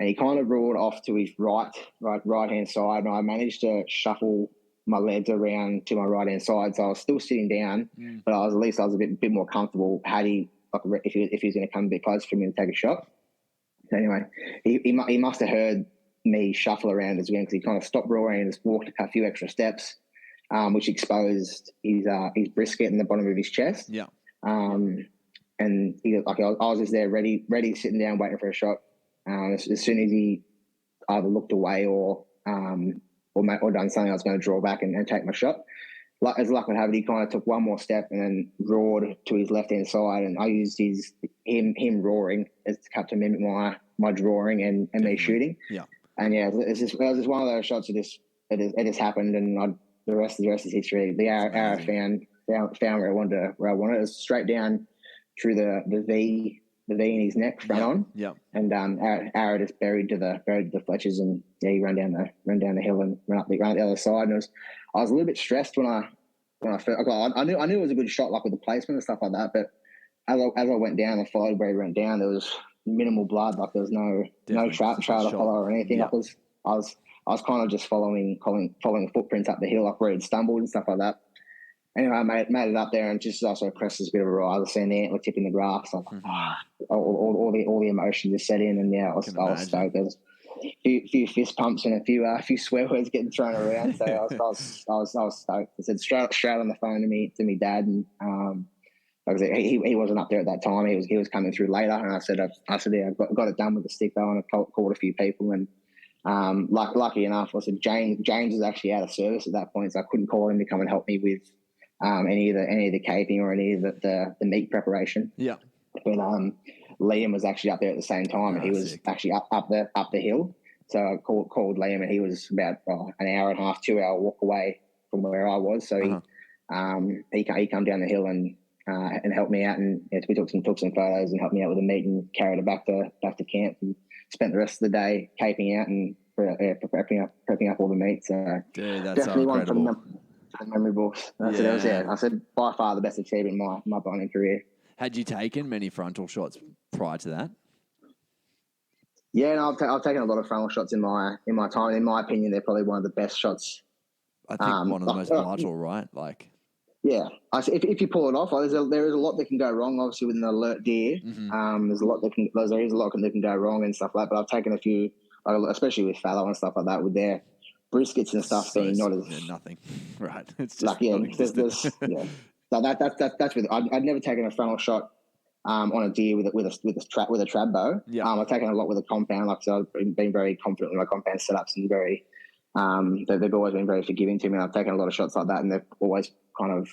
Speaker 3: and he kind of roared off to his right hand side, and I managed to shuffle my legs around to my right hand side. So I was still sitting down, but I was a bit more comfortable. Had he if he was going to come a bit closer for me to take a shot. So anyway, he must have heard me shuffle around as well, because he kind of stopped roaring and just walked a few extra steps, which exposed his brisket in the bottom of his chest.
Speaker 2: Yeah.
Speaker 3: And I was just there ready, sitting down, waiting for a shot. As soon as he either looked away or done something, I was going to draw back and take my shot. As luck would have it, he kind of took one more step and then roared to his left hand side, and I used him roaring as to mimic my drawing and me shooting.
Speaker 2: Yeah.
Speaker 3: And yeah, it was just one of those shots. It just happened, and the rest is history. The arrow found where I wanted. It was straight down through the V in his neck, front on.
Speaker 2: Yeah.
Speaker 3: And arrow just buried to the fletchers, and he ran down the hill and ran up the other side. And I was a little bit stressed when I first. I knew it was a good shot, like with the placement and stuff like that. But as I went down and followed where he went down, there was minimal blood. Like there was no trail to follow or anything.
Speaker 2: Yeah.
Speaker 3: I was kind of just following the footprints up the hill, like where he'd stumbled and stuff like that. Anyway, I made it up there, and just also crest this bit of a rise. I was seeing the antler tip in the grass. Like, all the emotion just set in, and yeah, I was stoked. There was a few fist pumps and a few swear words getting thrown around. So I was stoked. I said straight on the phone to me dad, and like I said, he wasn't up there at that time. He was coming through later, and I said yeah, I got it done with the stick though, and I called a few people, and lucky enough, I said James was actually out of service at that point, so I couldn't call him to come and help me with any of the caping or any of the meat preparation. Yeah. But Liam was actually up there at the same time, and he was actually up the hill. So I called Liam, and he was about an hour and a half, 2 hour walk away from where I was. So he came down the hill and helped me out, and we took some photos and helped me out with the meat and carried it back to camp, and spent the rest of the day caping out and prepping up all the meat. So
Speaker 2: dude, that's
Speaker 3: definitely
Speaker 2: so incredible.
Speaker 3: one for the memory books. I said by far the best achievement in my bowhunting career.
Speaker 2: Had you taken many frontal shots prior to that?
Speaker 3: Yeah, no, I've taken a lot of frontal shots in my time. In my opinion, they're probably one of the best shots.
Speaker 2: I think one of the most vital, right? Like,
Speaker 3: yeah, if you pull it off, there is a lot that can go wrong. Obviously, with an alert deer, there's a lot that can go wrong and stuff like that. But I've taken a few, especially with fallow and stuff like that, with their briskets and stuff being not as
Speaker 2: nothing, right? It's just
Speaker 3: like that's with. I'd never taken a frontal shot on a deer with a trap bow. Yeah, I've taken a lot with a compound. Like so, I've been very confident with my compound setups and very. They've always been very forgiving to me. I've taken a lot of shots like that, and they've always kind of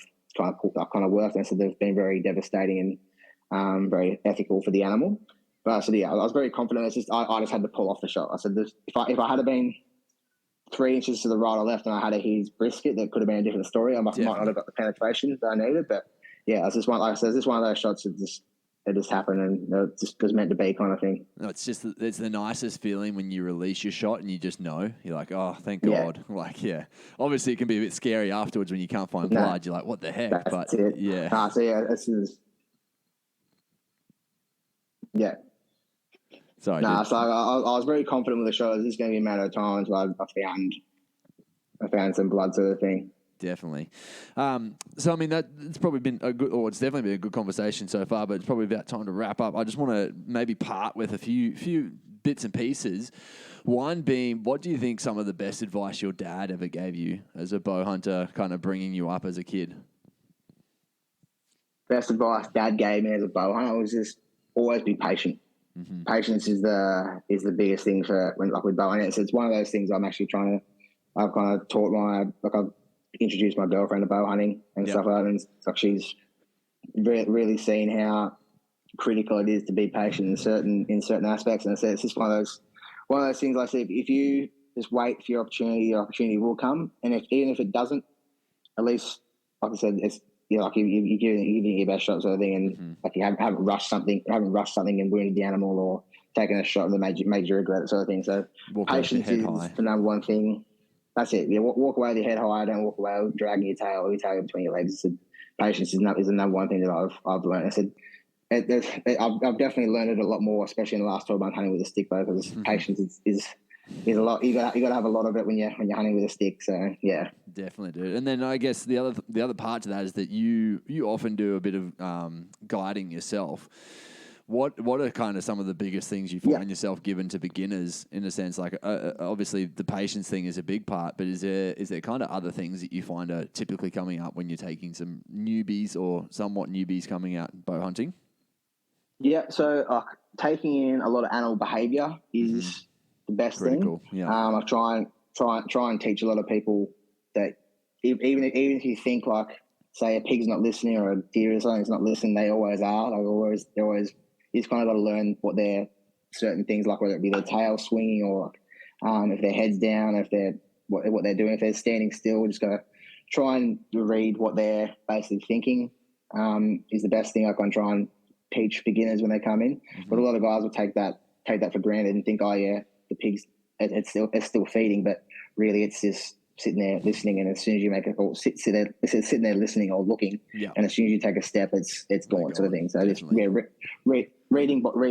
Speaker 3: worked. And so they've been very devastating and very ethical for the animal. But so yeah, I was very confident. It's just I just had to pull off the shot. I said if I had been 3 inches to the right or left, and I had a his brisket, that could have been a different story. I might not have got the penetration that I needed, but yeah, it's just one, like I said, it's just one of those shots that just happened and it just was meant to be kind of thing.
Speaker 2: No, it's the nicest feeling when you release your shot and you just know. You're like, oh, thank
Speaker 3: Yeah.
Speaker 2: God. Like, yeah. Obviously, it can be a bit scary afterwards when you can't find blood. You're like, what the heck?
Speaker 3: That's
Speaker 2: But
Speaker 3: it.
Speaker 2: yeah.
Speaker 3: So yeah, this is yeah.
Speaker 2: Sorry.
Speaker 3: So I was very confident with the shot. This is going to be a matter of time until I found some blood sort of thing.
Speaker 2: Definitely. So, I mean, it's probably been it's definitely been a good conversation so far, but it's probably about time to wrap up. I just want to maybe part with a few bits and pieces. One being, what do you think some of the best advice your dad ever gave you as a bow hunter, kind of bringing you up as a kid?
Speaker 3: Best advice Dad gave me as a bow hunter was just always be patient. Mm-hmm. Patience is the biggest thing for with bow hunting. It's one of those things I've kind of taught I've introduced my girlfriend to bow hunting and stuff like that, and like she's really seen how critical it is to be patient in certain aspects. And I said it's just one of those things. I said if you just wait for your opportunity will come, and even if it doesn't, at least like I said, it's like you're giving your best shot sort of thing, and like you haven't rushed something and wounded the animal or taken a shot and made you regret it sort of thing. So patience is the number one thing. That's it. Yeah, walk away with your head high. Don't walk away dragging your tail between your legs. Patience is the number one thing that I've learned. I said I've definitely learned it a lot more, especially in the last 12 months hunting with a stick bow, because patience is a lot. You got to have a lot of it when you're hunting with a stick. So yeah,
Speaker 2: definitely, dude. And then I guess the other part to that is that you often do a bit of guiding yourself. What are kind of some of the biggest things you find yourself given to beginners, in a sense? Like obviously the patience thing is a big part, but is there kind of other things that you find are typically coming up when you're taking some newbies or somewhat newbies coming out bow hunting?
Speaker 3: Yeah, so taking in a lot of animal behaviour is the best thing.
Speaker 2: Yeah.
Speaker 3: I try and teach a lot of people that even if you think like, say, a pig's not listening or a deer or something's not listening, they always are. They always. You just kind of got to learn what their certain things, like whether it be their tail swinging or if their head's down, if they're what they're doing, if they're standing still. Just got to try and read what they're basically thinking. Is the best thing I can try and teach beginners when they come in. But a lot of guys will take that for granted and think, oh yeah, the pig's it's still feeding, but really it's just sitting there listening. And as soon as you make a call, sitting there listening or looking, and as soon as you take a step, it's gone, sort of thing. So just reading body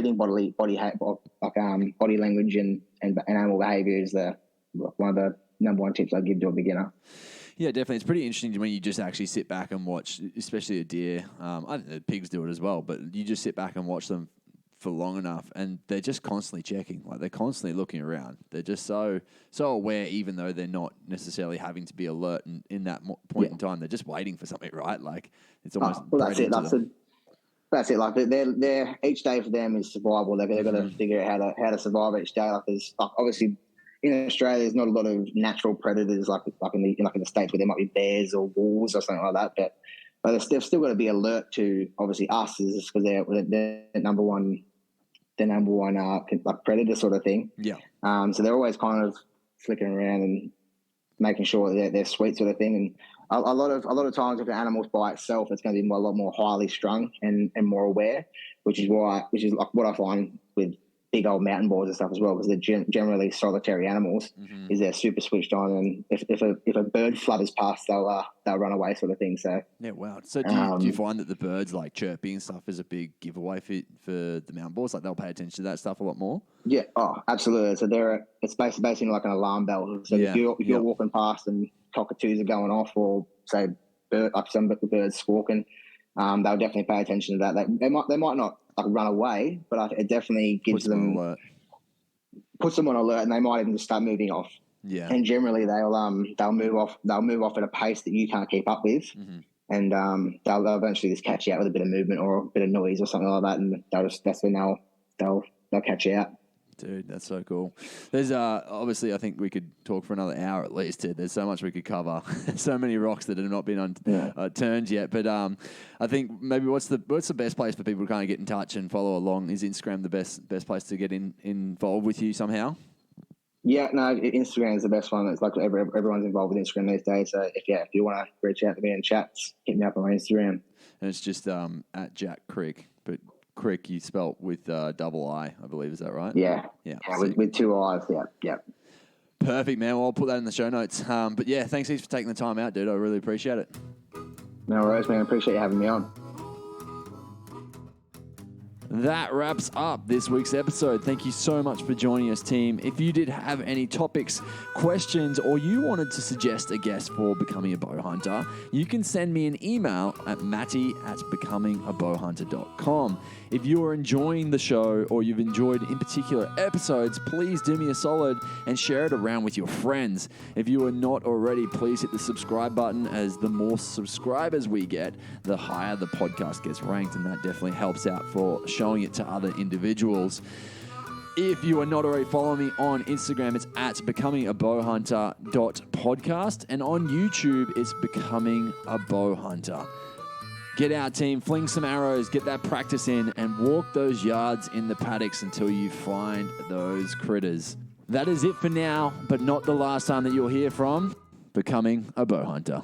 Speaker 3: language and animal behaviour is one of the number one tips I give to a beginner.
Speaker 2: Yeah, definitely. It's pretty interesting when you just actually sit back and watch, especially a deer. I think the pigs do it as well, but you just sit back and watch them for long enough, and they're just constantly checking. Like, they're constantly looking around. They're just so aware, even though they're not necessarily having to be alert in that point in time. They're just waiting for something, right? Like, it's almost
Speaker 3: that's it. Like, they're each day for them is survival. They've got to figure out how to survive each day. Like, there's obviously in Australia, there's not a lot of natural predators like in the States where there might be bears or wolves or something like that. But they've still got to be alert to obviously us, because they're number one like predator sort of thing.
Speaker 2: Yeah.
Speaker 3: So they're always kind of flicking around and making sure that they're sweet, sort of thing. And a lot of times if the animal's by itself, it's going to be a lot more highly strung and more aware, which is like what I find with big old mountain boars and stuff as well, because they're generally solitary animals. Is they're super switched on, and if a bird flutters past, they'll run away, sort of thing. So
Speaker 2: yeah, wow. So do you find that the birds like chirping and stuff is a big giveaway for the mountain boars? Like, they'll pay attention to that stuff a lot more?
Speaker 3: Yeah, absolutely. So it's basically like an alarm bell. So if you're walking past and cockatoos are going off, or say some birds squawking, they'll definitely pay attention to that. They might not like run away, but it definitely puts them on alert, and they might even just start moving off.
Speaker 2: Yeah.
Speaker 3: And generally they'll move off at a pace that you can't keep up with, and they'll eventually just catch you out with a bit of movement or a bit of noise or something like that, and that's when they'll catch you out.
Speaker 2: Dude, that's so cool. There's obviously, I think we could talk for another hour at least. There's so much we could cover. So many rocks that have not been turned yet. But I think maybe what's the best place for people to kind of get in touch and follow along? Is Instagram the best place to get involved with you somehow?
Speaker 3: Yeah, no, Instagram is the best one. It's like everyone's involved with Instagram these days. So if you want to reach out to me and chat, hit me up on my Instagram.
Speaker 2: and it's just at Jack Crick, but Crick you spelt with double I believe. Is that right?
Speaker 3: Yeah.
Speaker 2: Yeah.
Speaker 3: With 2 I's. Yeah.
Speaker 2: Perfect, man. Well, I'll put that in the show notes. But yeah, thanks heaps for taking the time out, dude. I really appreciate it.
Speaker 3: No worries, man. I appreciate you having me on.
Speaker 2: That wraps up this week's episode. Thank you so much for joining us, team. If you did have any topics, questions, or you wanted to suggest a guest for Becoming a Bowhunter, you can send me an email at matty@becomingabowhunter.com. If you're enjoying the show or you've enjoyed in particular episodes, please do me a solid and share it around with your friends. If you are not already, please hit the subscribe button, as the more subscribers we get, the higher the podcast gets ranked, and that definitely helps out for showing it to other individuals. If you are not already following me on Instagram, it's at becomingabowhunter.podcast, and on YouTube, it's Becoming a Bowhunter. Get out, team, fling some arrows, get that practice in, and walk those yards in the paddocks until you find those critters. That is it for now, but not the last time that you'll hear from Becoming a Bowhunter.